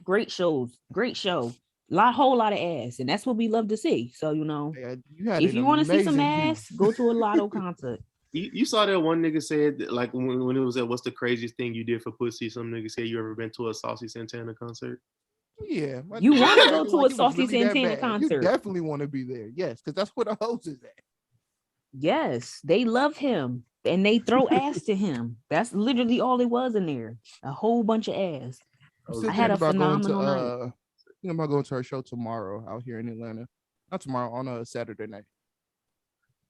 great show. Whole lot of ass, and that's what we love to see. So if you want to see some ass, go to a Lotto concert. You saw that one nigga said that, like when it was at what's the craziest thing you did for pussy? Some nigga said you ever been to a Saucy Santana concert? Yeah, You want to go to like a it was Saucy really that Santana bad. concert? You definitely want to be there. Yes, because that's where the host is at. Yes, they love him and they throw ass to him. That's literally all it was in there. A whole bunch of ass. I had a phenomenal night. I'm about going to her show tomorrow out here in Atlanta. Not tomorrow, on a Saturday night.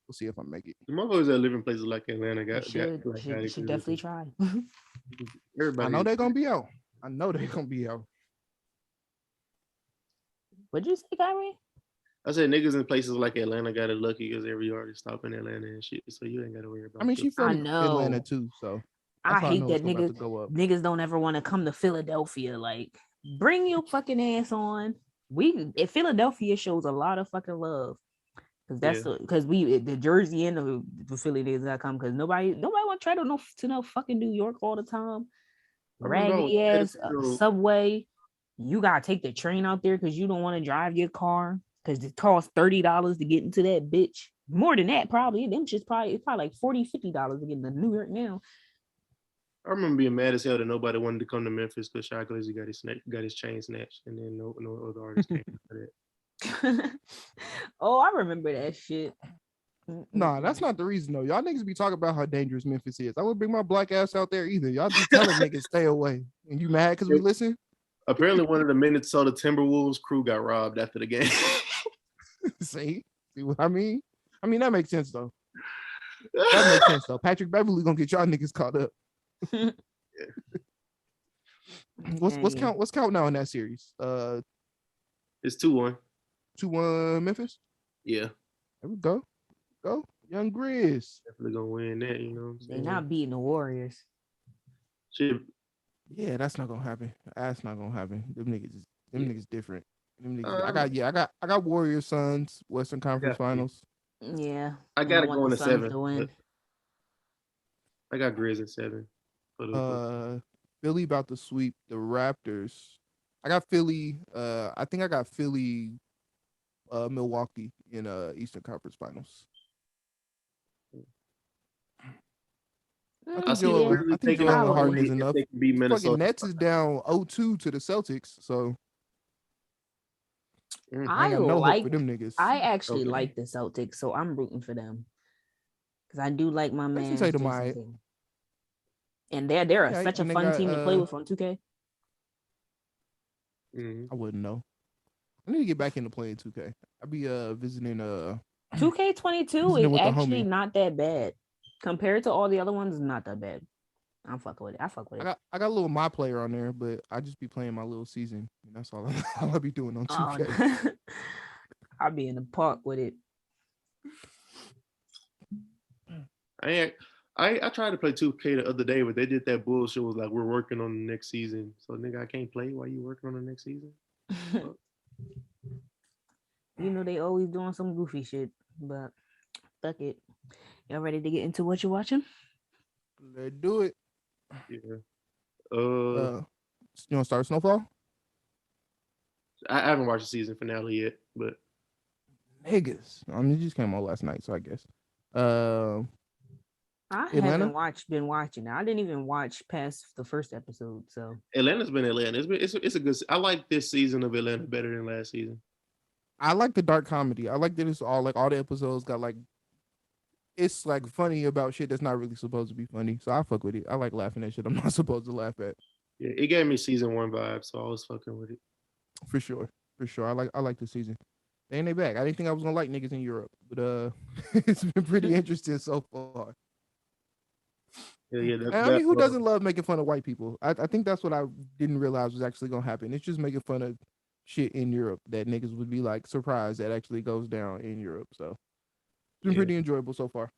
We'll see if I make it. The motherfuckers that live in places like Atlanta Should definitely try. Everybody. I know they're gonna be out. What'd you say, Kyrie? I said niggas in places like Atlanta got it lucky because every artist stop in Atlanta and shit, so you ain't got to worry about. I mean, she's from I know. Atlanta too, so I hate that niggas don't ever want to come to Philadelphia. Like, bring your fucking ass on. Philadelphia shows a lot of fucking love. Because the Jersey and the Philly niggas that come, because nobody want to try to know fucking New York all the time. Raggedy ass subway. You gotta take the train out there because you don't want to drive your car because it costs $30 to get into that bitch. More than that, probably. It's probably like $40, $50 to get into New York now. I remember being mad as hell that nobody wanted to come to Memphis because Shy Glizzy got his chain snatched, and then no other artist came for that. Oh, I remember that shit. Nah, that's not the reason though. Y'all niggas be talking about how dangerous Memphis is. I wouldn't bring my black ass out there either. Y'all be telling niggas stay away. And you mad because we listen? Apparently, one of the Minnesota Timberwolves crew got robbed after the game. See what I mean? I mean that makes sense though. That makes sense though. Patrick Beverly gonna get y'all niggas caught up. Yeah. What's count now in that series? It's 2-1. 2-1 Memphis. Yeah. There we go. Young Grizz. Definitely gonna win that, you know what I'm saying? They're not beating the Warriors. Shit. Yeah, that's not gonna happen. Them niggas different. Them niggas, I got Warriors Suns, Western Conference Finals. Yeah. I gotta go in the 7. I got Grizz in 7. Philly about to sweep the Raptors. I got Philly. I think I got Philly, Milwaukee in Eastern Conference Finals. I think Joel Harden is enough. Fucking Nets is down 0-2 to the Celtics, so I got no hope for them niggas. I actually like the Celtics, so I'm rooting for them because I do like my man. And they're such a fun team to play with on 2K. I wouldn't know. I need to get back into playing 2K. I'll be visiting 2K22 is actually not that bad. Compared to all the other ones, not that bad. I'm fucking with it. I got a little my player on there, but I just be playing my little season. And that's all I'll be doing on 2K. I'll be in the park with it. I tried to play 2K the other day, but they did that bullshit. Was like, we're working on the next season. So nigga, I can't play while you working on the next season. You know they always doing some goofy shit, but fuck it. Y'all ready to get into what you're watching? Let's do it. Yeah. You want to start with Snowfall? I haven't watched the season finale yet, but niggas. I mean, it just came on last night, so I guess. I haven't been watching. I didn't even watch past the first episode. So Atlanta's been Atlanta. It's a good. I like this season of Atlanta better than last season. I like the dark comedy. I like that it's all the episodes got like it's like funny about shit that's not really supposed to be funny. So I fuck with it. I like laughing at shit I'm not supposed to laugh at. Yeah, it gave me season 1 vibe, so I was fucking with it. For sure. For sure. I like the season. And they back. I didn't think I was gonna like niggas in Europe, but it's been pretty interesting so far. Yeah, And I mean, who doesn't love making fun of white people? I think that's what I didn't realize was actually gonna happen. It's just making fun of shit in Europe that niggas would be like surprised that actually goes down in Europe. So it's been pretty enjoyable so far.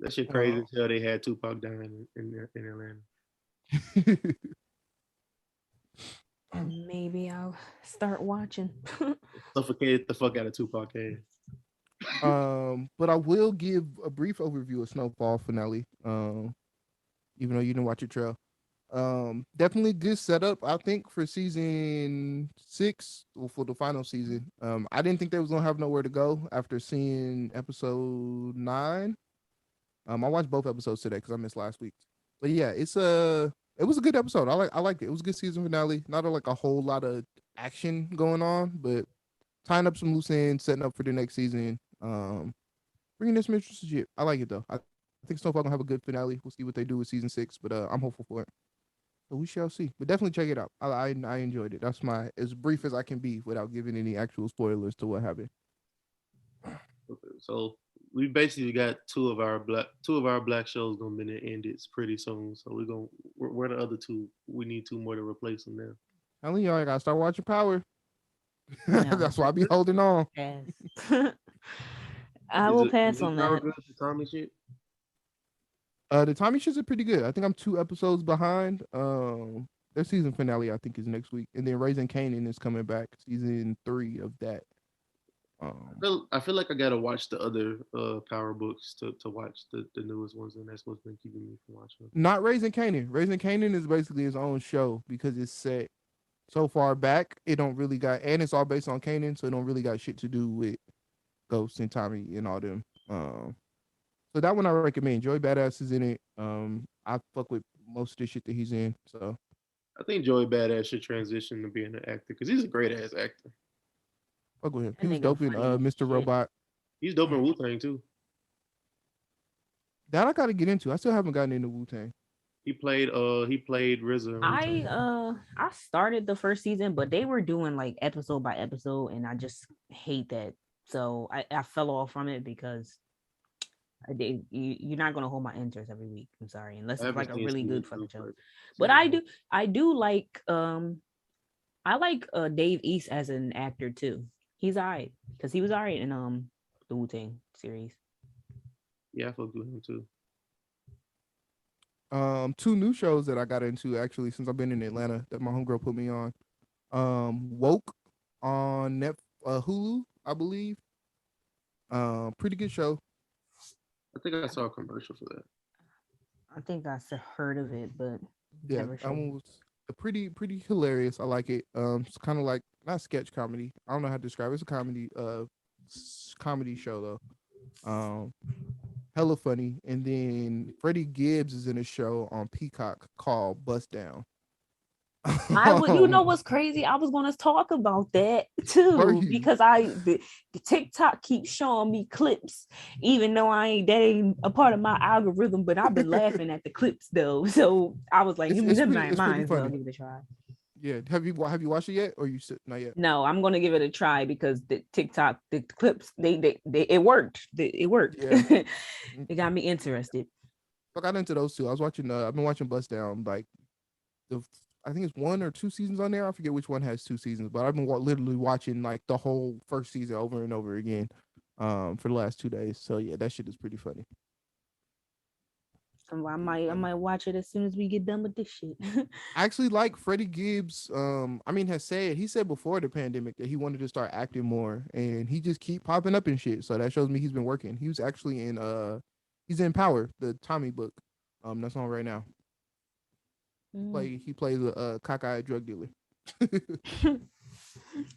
That shit crazy until they had Tupac dying in Atlanta. Maybe I'll start watching. Suffocated the fuck out of Tupac head. But I will give a brief overview of Snowfall finale. Even though you didn't watch it, Trell. Definitely good setup, I think, for season 6 or for the final season. I didn't think they was gonna have nowhere to go after seeing episode 9. I watched both episodes today because I missed last week. But yeah, it was a good episode. I liked it. It was a good season finale. Not a whole lot of action going on, but tying up some loose ends, setting up for the next season. Bringing in some interesting shit. I like it though. I think Snowfall gonna have a good finale. We'll see what they do with season 6, but I'm hopeful for it. So we shall see. But definitely check it out. I enjoyed it. That's my as brief as I can be without giving any actual spoilers to what happened. Okay, so we basically got two of our black shows gonna be ended pretty soon. So we're the other two. We need 2 more to replace them now. Telling y'all, I gotta start watching Power. No. That's why I be holding on. Pass. I will pass on that. The Tommy shit? The Tommy shits are pretty good. I think I'm 2 episodes behind. Their season finale I think is next week, and then Raising Kanan is coming back, season 3 of that. I feel like I gotta watch the other Power books to watch the newest ones, and that's what's been keeping me from watching. Not Raising Kanan. Raising Kanan is basically his own show because it's set so far back. It don't really got, and it's all based on Kanan, so it don't really got shit to do with Ghost and Tommy and all them. So that one I recommend. Joey Badass is in it. I fuck with most of the shit that he's in. So I think Joey Badass should transition to being an actor because he's a great ass actor. fuck with him. That He was nigga dope in funny as Mr. shit. Robot. He's dope in Wu-Tang too. That I gotta get into. I still haven't gotten into Wu-Tang. He played RZA. in Wu-Tang. I started the first season, but they were doing like episode by episode, and I just hate that. So I fell off from it because you're not gonna hold my interest every week. I'm sorry, unless it's like a really good fucking show. But I do like I like Dave East as an actor too. He's alright because he was alright in the Wu-Tang series. Yeah, I fuck with him too. 2 new shows that I got into actually since I've been in Atlanta that my homegirl put me on. Woke on Hulu, I believe. Pretty good show. I think I saw a commercial for that. I think I heard of it, but Yeah, never that seen one was pretty hilarious. I like it. It's kind of like not sketch comedy. I don't know how to describe it. It's a comedy show though. Hella funny. And then Freddie Gibbs is in a show on Peacock called Bust Down. you know what's crazy? I was going to talk about that too because the TikTok keeps showing me clips, even though that ain't a part of my algorithm. But I've been laughing at the clips though, so I was like, might as well give it a try. Yeah, have you watched it yet, or you not yet? No, I'm gonna give it a try because the TikTok, the clips, they it worked. It worked. Yeah. It got me interested. I got into those 2. I was watching. I've been watching Bust Down. Like I think it's 1 or 2 seasons on there. I forget which one has 2 seasons, but I've been literally watching like the whole first season over and over again, for the last 2 days. So yeah, that shit is pretty funny. I might watch it as soon as we get done with this shit. I actually like Freddie Gibbs. He said before the pandemic that he wanted to start acting more, and he just keep popping up and shit. So that shows me he's been working. He was actually in he's in Power, the Tommy book. That's on right now. He plays a cockeyed drug dealer.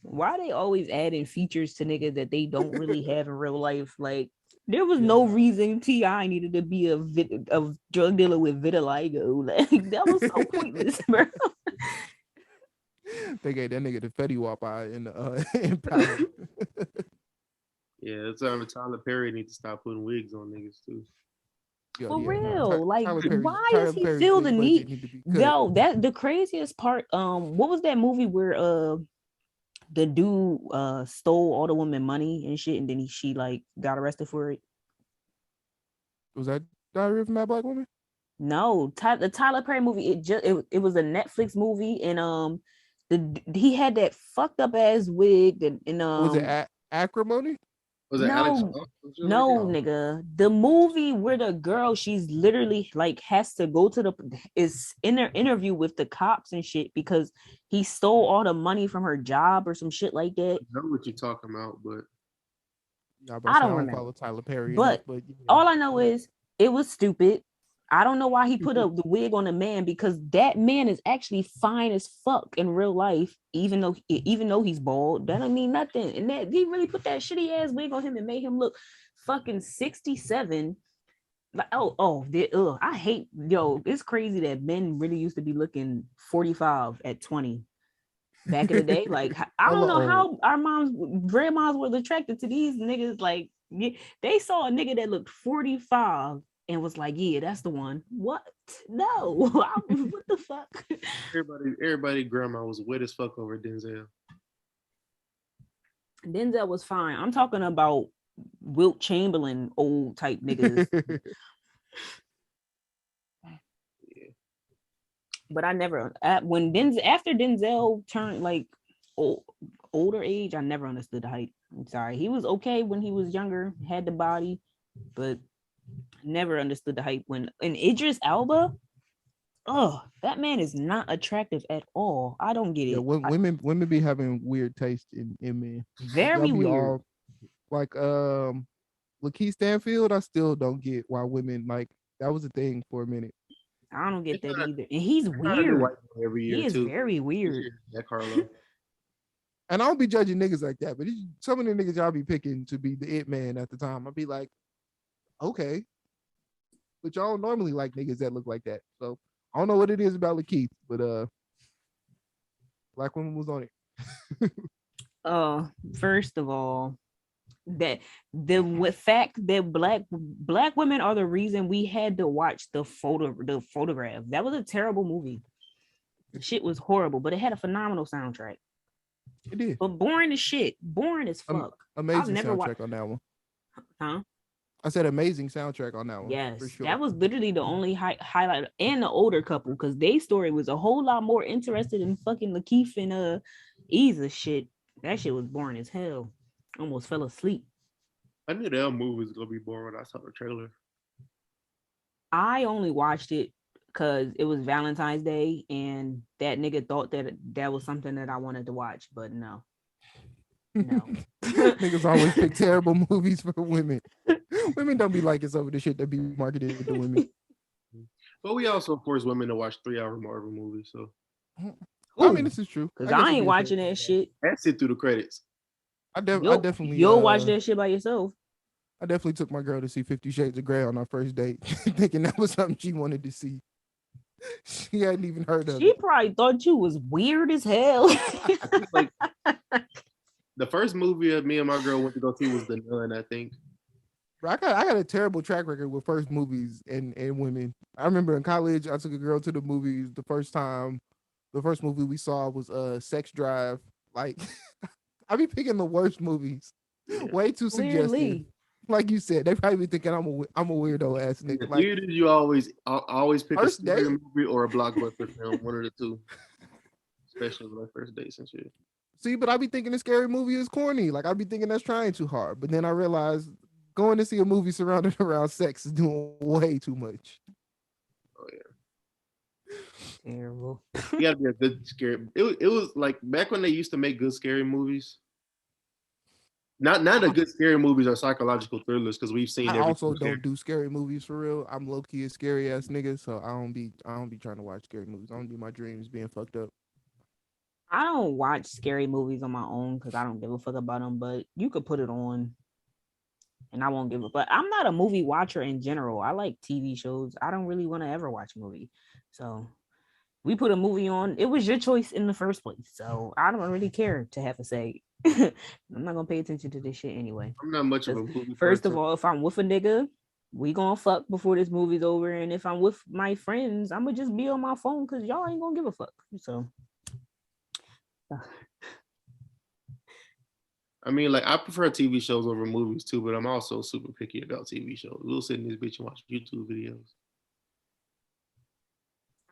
Why are they always adding features to niggas that they don't really have in real life? Like, there was no reason T.I. needed to be a drug dealer with vitiligo. Like, that was so pointless, bro. They gave that nigga the Fetty Wap eye in Power. Yeah, that's why Tyler Perry needs to stop putting wigs on niggas too. For real, like why Tyler does he Perry's feel wig the budget need? to be cut. Though that the craziest part, what was that movie where the dude stole all the women money and shit, and then she like got arrested for it? Was that Diary of a Mad Black Woman? No, the Tyler Perry movie. It was a Netflix movie, and he had that fucked up ass wig and Was it Acrimony? Was it Alex? No, nigga. The movie where the girl, she's literally like has to go to is in her interview with the cops and shit because he stole all the money from her job or some shit like that. I know what you're talking about, but I don't remember. Follow Tyler Perry, but yeah. all I know is it was stupid. I don't know why he put up the wig on the man because that man is actually fine as fuck in real life, even though he's bald. That don't mean nothing. And that he really put that shitty ass wig on him and made him look fucking 67. Like I hate it's crazy that men really used to be looking 45 at 20 back in the day. Like I don't know how our grandmas were attracted to these niggas. Like they saw a nigga that looked 45 and was like, yeah, that's the one. What? No. What the fuck? Everybody grandma was wet as fuck over Denzel. Denzel was fine. I'm talking about Wilt Chamberlain old type niggas. Yeah. But I never after Denzel turned like older age, I never understood the height. I'm sorry. He was okay when he was younger, had the body, but never understood the hype when in Idris Elba. Oh, that man is not attractive at all. I don't get it. Women be having weird taste in men. Very weird. Like Lakeith Stanfield, I still don't get why women like that was a thing for a minute. I don't get that either. And he's weird. Every year he is too. Very weird. Yeah, Carlo. And I don't be judging niggas like that, but some of the niggas y'all be picking to be the it man at the time. I'd be like, okay. But y'all don't normally like niggas that look like that. So I don't know what it is about Lakeith, but Black woman was on it. First of all, that the fact that black women are the reason we had to watch the photograph. That was a terrible movie. The shit was horrible, but it had a phenomenal soundtrack. It did. But boring as shit. Boring as fuck. Amazing soundtrack on that one. Huh? I said amazing soundtrack on that one. Yes, for sure. That was literally the only highlight, and the older couple, because their story was a whole lot more interested in fucking Lakeith and Isa shit. That shit was boring as hell. Almost fell asleep. I knew that movie was gonna be boring when I saw the trailer. I only watched it because it was Valentine's Day, and that nigga thought that was something that I wanted to watch, but no. Niggas always pick terrible movies for women. Women don't be liking some of the shit that be marketed to women. But we also force women to watch 3-hour Marvel movies. So I mean, this is true. Because I ain't watching that shit. That's it through the credits. I definitely. You'll watch that shit by yourself. I definitely took my girl to see 50 Shades of Grey on our first date, thinking that was something she wanted to see. She hadn't even heard of it. She probably thought you was weird as hell. Like, the first movie me and my girl went to go see was The Nun, I think. I got a terrible track record with first movies and women. I remember in college, I took a girl to the movies. The first movie we saw was Sex Drive. Like, I be picking the worst movies. Yeah. Way too suggestive. Like you said, they probably be thinking I'm a weirdo ass nigga. Like, you always pick a scary movie or a blockbuster film, one of the two. Especially with like first dates and shit. See, but I be thinking the scary movie is corny. Like I be thinking that's trying too hard. But then I realized going to see a movie surrounded around sex is doing way too much. Oh yeah. Terrible. You gotta be a good scary. It was like back when they used to make good scary movies. Not the good scary movies are psychological thrillers because we've seen. I also don't do scary movies for real. I'm low key a scary ass nigga, so I don't be trying to watch scary movies. I don't do my dreams being fucked up. I don't watch scary movies on my own because I don't give a fuck about them. But you could put it on, and I won't give a. But I'm not a movie watcher in general. I like TV shows. I don't really want to ever watch a movie. So we put a movie on. It was your choice in the first place. So I don't really care to have to say. I'm not gonna pay attention to this shit anyway. I'm not much of a movie First of person. all, if I'm with a nigga, we gonna fuck before this movie's over. And if I'm with my friends, I'm gonna just be on my phone because y'all ain't gonna give a fuck. So I mean, like I prefer TV shows over movies too, but I'm also super picky about TV shows. We'll sit in this bitch and watch YouTube videos.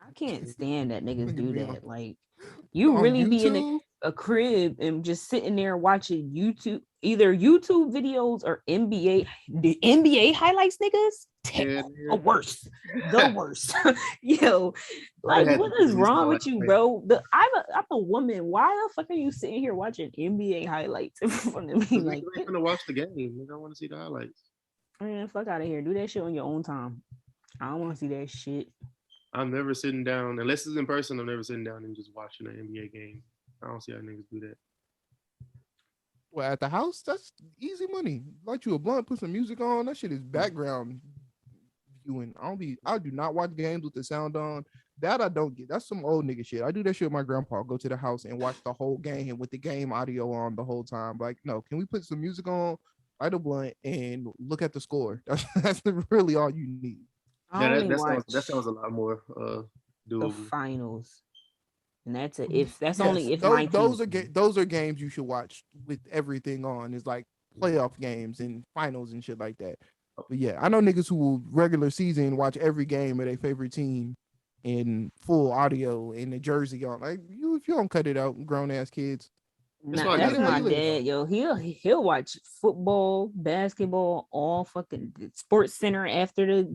I can't stand that niggas Niggas do be that. Like, you on really be in YouTube? a crib and just sitting there watching YouTube, either YouTube videos or the NBA highlights, niggas. Yeah, The worst, the worst. Yo, like, had what to is do these wrong with you, highlights. bro? I'm a woman. Why the fuck are you sitting here watching NBA highlights in front of me? Niggas Like, ain't gonna watch the game. Nigga, I want to see the highlights. man, fuck out of here. Do that shit on your own time. I don't want to see that shit. I'm never sitting down unless it's in person. I'm never sitting down and just watching an NBA game. I don't see how niggas do that. Well, at the house, that's easy money. Light you a blunt, put some music on. That shit is background viewing. I do not watch games with the sound on. That I don't get. That's some old nigga shit. I do that shit with my grandpa. Go to the house and watch the whole game with the game audio on the whole time. Like, no, can we put some music on, light a blunt, and look at the score? That's really all you need. I Yeah, only that sounds a lot more the doable. finals, and that's if that's Yes, only if my team. those are games you should watch with everything on. It's like playoff games and finals and shit like that. But yeah, I know niggas who will regular season watch every game of their favorite team in full audio and the jersey on. Like if you don't cut it out, grown ass kids. That's why I That's gotta my live. dad, yo. He'll watch football, basketball, all fucking Sports Center after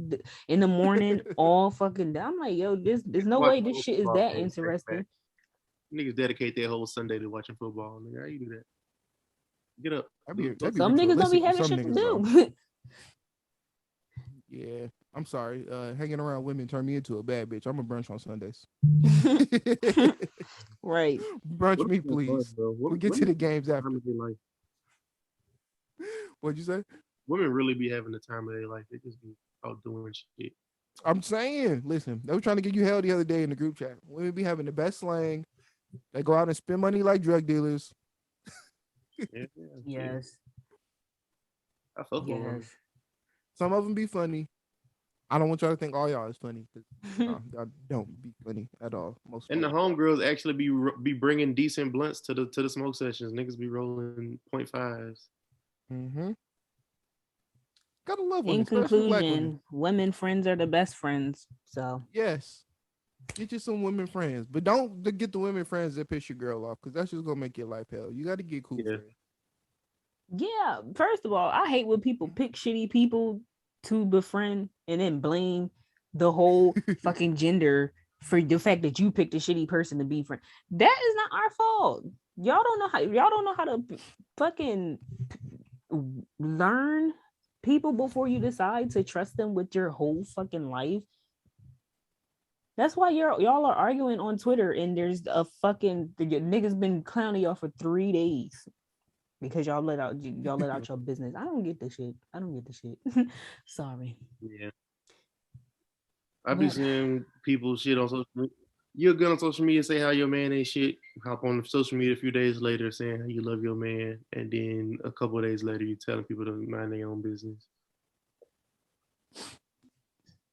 in the morning, all fucking. I'm like, yo, there's no watch way the this whole shit is football that game back to interesting. back. Niggas dedicate their whole Sunday to watching football. Nigga, how you do that? Get up. That'd be Some niggas don't be ritualistic for having some shit to niggas, though. do. Yeah, I'm sorry. Hanging around women turned me into a bad bitch. I'm a brunch on Sundays. Right. Brunch me, please. We'll get to the games after. What'd you say? Women really be having the time of their life. They just be out doing shit. I'm saying, listen, they were trying to get you hell the other day in the group chat. Women be having the best slang. They go out and spend money like drug dealers. Yeah, Yes. I fuck with women. Yes. Some of them be funny. I don't want y'all to think all y'all is funny. Y'all don't be funny at all. Most And the homegirls actually be bringing decent blunts to the smoke sessions. Niggas be rolling 0.5s. Mm-hmm. Gotta love women. In especially black conclusion, women friends are the best friends. So yes, get you some women friends, but don't get the women friends that piss your girl off because that's just gonna make your life hell. You got to get cool friends. yeah, first of all, I hate when people pick shitty people to befriend and then blame the whole fucking gender for the fact that you picked a shitty person to be friend. That is not our fault. Y'all don't know how to fucking learn people before you decide to trust them with your whole fucking life. That's why y'all are arguing on Twitter and there's the niggas been clowning y'all for 3 days because y'all let out your business. I don't get this shit. Sorry. Yeah. I've been seeing people shit on social media. You're good on social media, say how your man ain't shit. Hop on social media a few days later saying how you love your man. And then a couple of days later, you telling people to mind their own business.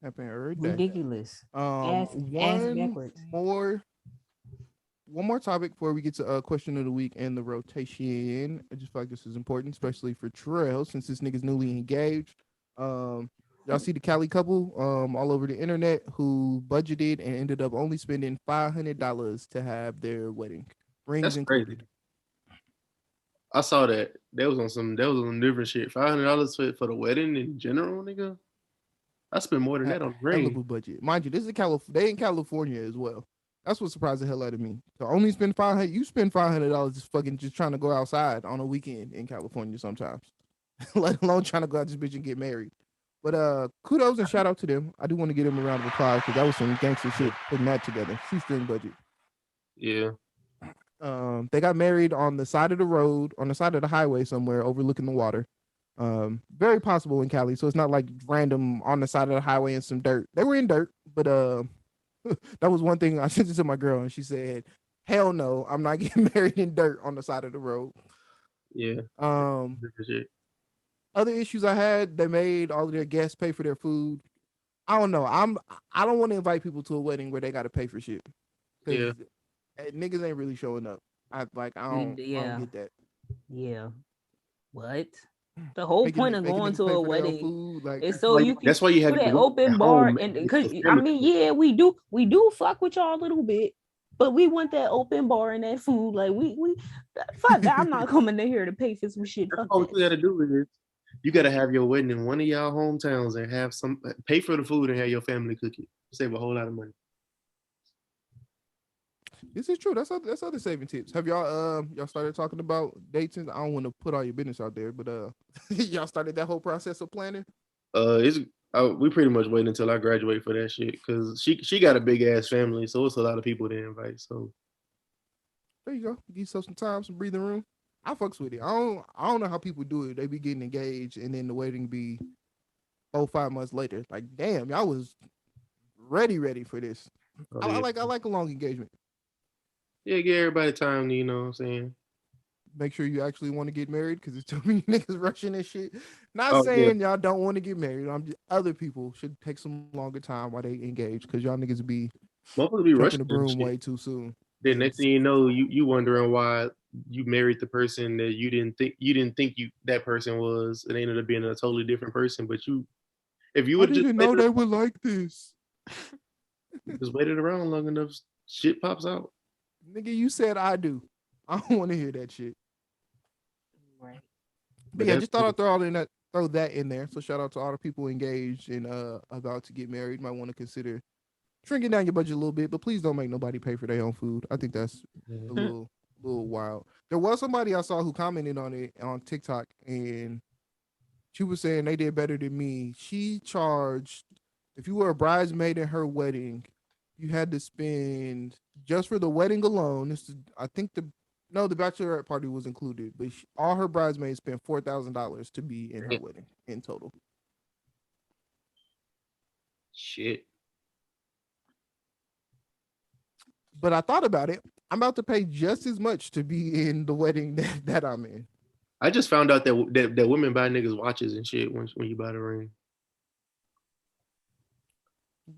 Happened every day. Ridiculous. One more topic before we get to question of the week and the rotation. I just feel like this is important, especially for Trell, since this nigga's newly engaged. Y'all see the Cali couple all over the internet who budgeted and ended up only spending $500 to have their wedding. Rings That's included. crazy. I saw that. That was on some different shit. $500 for the wedding in general, nigga. I spent more than that on ring. Budget. Mind you, this is they in California as well. That's what surprised the hell out of me. So only spend $500. You spend $500 just trying to go outside on a weekend in California sometimes. Let alone trying to go out this bitch and get married. But kudos and shout out to them. I do want to give them a round of applause because that was some gangster shit putting that together. Shoestring budget. Yeah. They got married on the side of the road, on the side of the highway somewhere overlooking the water. Very possible in Cali, so it's not like random on the side of the highway in some dirt. They were in dirt, but that was one thing I sent it to my girl and she said, hell no, I'm not getting married in dirt on the side of the road. Yeah. Shit. Other issues I had, they made all of their guests pay for their food. I don't know. I don't want to invite people to a wedding where they got to pay for shit because niggas ain't really showing up. I don't get that. Yeah. What? The whole point of going to a wedding food, like, is so you can that's why you have do that to open bar and because I mean, yeah, we do fuck with y'all a little bit, but we want that open bar and that food. Like we fuck that. I'm not coming in here to pay for some shit. That's Fuck all that. you gotta do is you gotta have your wedding in one of y'all hometowns and have some pay for the food and have your family cook it. Save a whole lot of money. This is true. That's other saving tips. Have y'all started talking about dates? I don't want to put all your business out there, but y'all started that whole process of planning? We pretty much wait until I graduate for that shit because she got a big ass family, so it's a lot of people to invite. So there you go. Give yourself some time, some breathing room. I fucks with it. I don't know how people do it. They be getting engaged and then the wedding be 5 months later. Like, damn, y'all was ready for this. I like a long engagement. Yeah, give everybody time to, you know what I'm saying? Make sure you actually want to get married because it's too many niggas rushing this shit. Not saying y'all don't want to get married. Other people should take some longer time while they engage because y'all niggas be rushing the broom way too soon. Then next thing you know, you wondering why you married the person that you didn't think that person was. It ended up being a totally different person. But if you would just didn't know they would like this. Just waited around long enough, shit pops out. Nigga, you said I do. I don't want to hear that shit. Right. But yeah, just thought I'd throw that in there. So shout out to all the people engaged and about to get married. Might want to consider shrinking down your budget a little bit, but please don't make nobody pay for their own food. I think that's a little wild. There was somebody I saw who commented on it on TikTok, and she was saying they did better than me. She charged, if you were a bridesmaid in her wedding, you had to spend just for the wedding alone. The bachelorette party was included, but all her bridesmaids spent $4,000 to be in her wedding in total. Shit. But I thought about it. I'm about to pay just as much to be in the wedding that I'm in. I just found out that women buy niggas watches and shit when you buy the ring.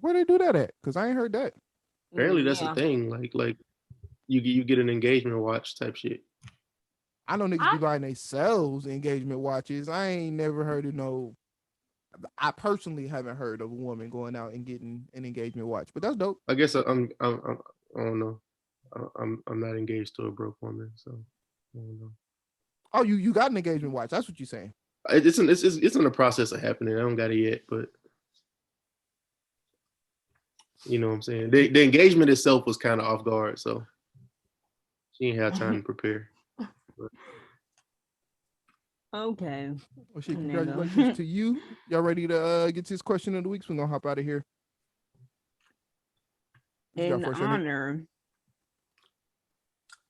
Where they do that at? Because I ain't heard that. Apparently that's a thing. Like you get an engagement watch type shit. I know niggas be buying themselves engagement watches. I ain't never heard of no. I personally haven't heard of a woman going out and getting an engagement watch, but that's dope. I guess I don't know. I'm not engaged to a broke woman, so I don't know. Oh, you got an engagement watch? That's what you're saying? It's in the process of happening. I don't got it yet, but you know what I'm saying. The engagement itself was kind of off guard, so she didn't have time to prepare. But. Okay. Well, shit, congratulations to you. Y'all ready to get to this question of the week? So we're gonna hop out of here. In honor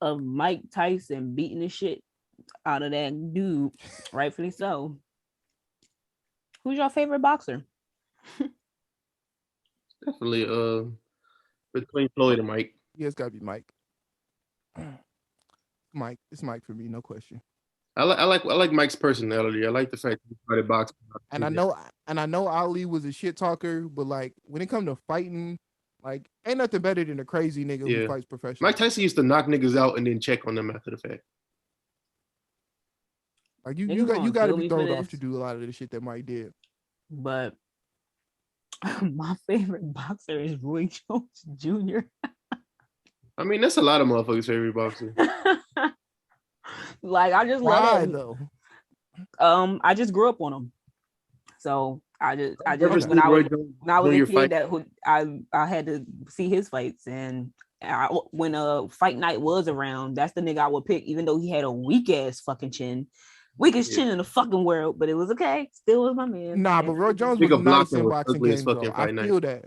of Mike Tyson beating the shit out of that dude, rightfully so. Who's your favorite boxer? Definitely between Floyd and Mike. Yeah, it's gotta be Mike. Mike, it's Mike for me, no question. I like Mike's personality. I like the fact that he started boxing. And I know Ali was a shit talker, but like when it comes to fighting, like ain't nothing better than a crazy nigga who fights professionally. Mike Tyson used to knock niggas out and then check on them after the fact. Like you got to be thrown off to do a lot of the shit that Mike did. But my favorite boxer is Roy Jones Jr. I mean, that's a lot of motherfuckers' favorite boxer. Like I just love him. Though. I just grew up on him, so I just when I was a kid that I had to see his fights, and when fight night was around, that's the nigga I would pick, even though he had a weak ass fucking chin. Weakest chin in the fucking world, but it was okay. Still was my man. Nah, but Roy Jones was nice in boxing games, though. I feel that.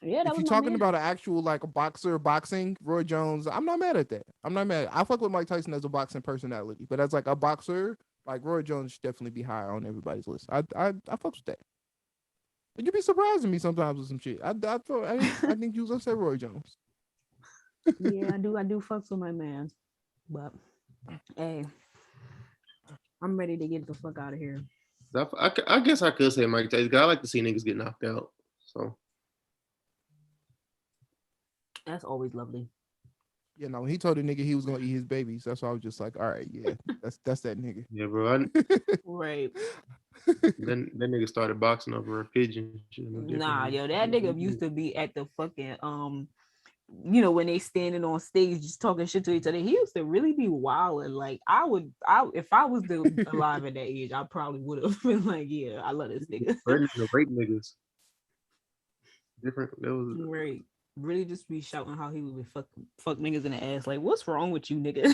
Yeah, if you're talking about an actual like a boxer boxing, Roy Jones, I'm not mad at that. I'm not mad. I fuck with Mike Tyson as a boxing personality, but as like a boxer, like Roy Jones should definitely be higher on everybody's list. I fuck with that. But you be surprising me sometimes with some shit. I think you was upset Roy Jones. Yeah, I do fuck with my man, but Hey, I'm ready to get the fuck out of here. I guess I could say Mike Tyson. I like to see niggas get knocked out. So That's always lovely. You know, when he told the nigga he was gonna eat his babies, that's why I was just like, all right, yeah, that's that nigga. yeah, bro. Right. Then that nigga started boxing over a pigeon. Shit, no Nah, different. yo, that nigga used to be at the fucking you know, when they standing on stage just talking shit to each other. He used to really be wilding. Like if I was alive at that age, I probably would have been like, yeah, I love this nigga. Freddie to rape niggas. Different. That was Right. Really just be shouting how he would fuck niggas in the ass. Like, what's wrong with you, nigga?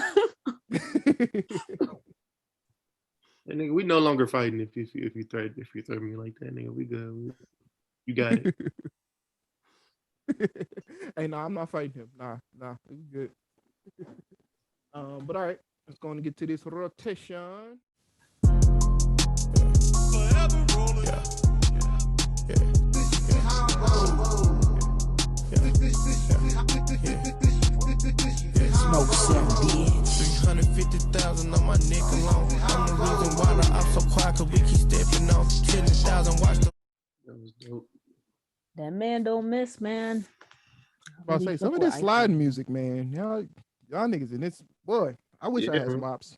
And nigga, we no longer fighting if you threaten me like that, nigga. We good. You got it. Hey, no, I'm not fighting him. Nah, we good. But all right, let's go and get to this rotation. Smoke some, bitch. 350,000 on my neck alone. I'm the reason why the ops so quiet, cause we keep stepping on 10,000. Watch the. That was dope. That man don't miss, man. I'll say some of this sliding music, man. Y'all niggas in this, boy. I wish I had some mops.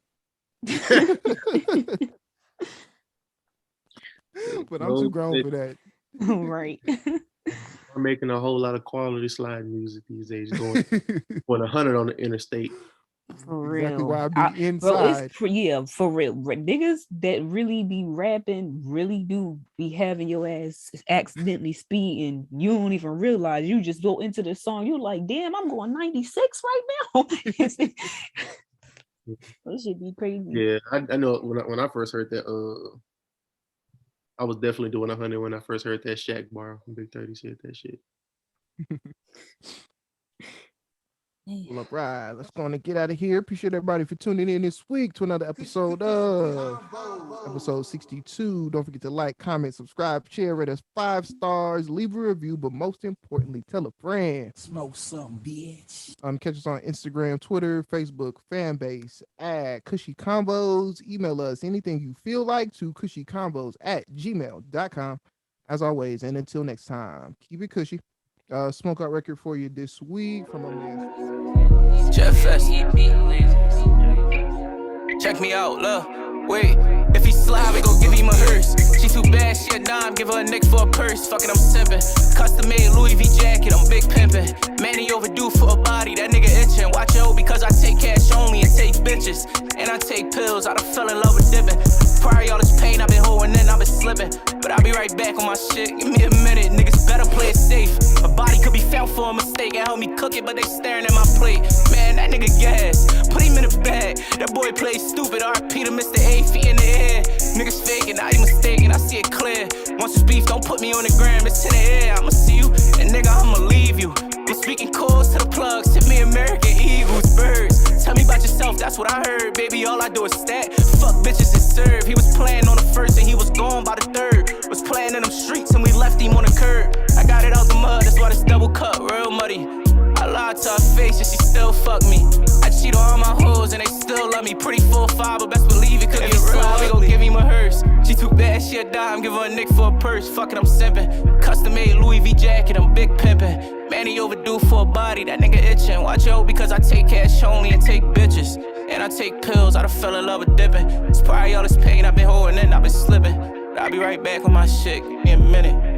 But I'm too grown for that. Right. We're making a whole lot of quality slide music these days, going 100 on the interstate. For Exactly real. why I be Bro, inside. it's for real. Niggas that really be rapping really do be having your ass accidentally speeding. You don't even realize you just go into the song. You're like, damn, I'm going 96 right now. That should be crazy. Yeah, I know when I first heard that, I was definitely doing 100 when I first heard that Shaq bar. Big 30 said that shit. Well, all right, let's go on and get out of here. Appreciate everybody for tuning in this week to another episode of episode 62. Don't forget to like, comment, subscribe, share, rate us 5 stars, leave a review, but most importantly, tell a friend. Smoke some, bitch. Catch us on Instagram, Twitter, Facebook, fanbase at Kushy Konvos. Email us anything you feel like to kushykonvos@gmail.com. As always, and until next time, keep it cushy. Smoke out record for you this week from my man Jeff Fest. Check me out, look. Wait, if he slide, we gon' give him a hearse. She too bad, she a dime, give her a nick for a purse. Fucking, I'm simping. Custom made Louis V jacket, I'm big pimping. Man, he overdue for a body, that nigga itching. Watch out, because I take cash only and take bitches. And I take pills, I done fell in love with dipping. Probably all this pain I've been holding in, I've been slipping. But I'll be right back on my shit, give me a minute. Niggas better play it safe. A body could be found for a mistake and help me cook it, but they staring at my plate. Man, that nigga gas, put him in the bag. That boy plays stupid, RP to Mr. A, feet in the air. Niggas faking, I ain't mistaken, I see it clear. Once it's beef, don't put me on the gram, it's in the air. I'ma see you, and nigga, I'ma leave you. I'm speaking calls to the plugs, tip me American Eagles, birds. Tell me about yourself, that's what I heard. Baby, all I do is stat. Fuck bitches and serve. He was playing on the first and he was gone by the third. Was playing in them streets and we left him on the curb. I got it out the mud, that's why this double cup real muddy. I lied to her face and she still fuck me. I cheat on all my hoes and they still love me. Pretty 4-5, but best believe it could get real. We gon' give him a hearse. She too bad, she a dime, give her a nick for a purse. Fuck it, I'm simping. Custom made Louis V jacket, I'm big pimping. Man, he overdue for a body, that nigga itching. Watch out, because I take cash only and take bitches. And I take pills, I done fell in love with dipping. It's probably all this pain I've been holding in, I've been slipping. But I'll be right back on my shit, give me a minute.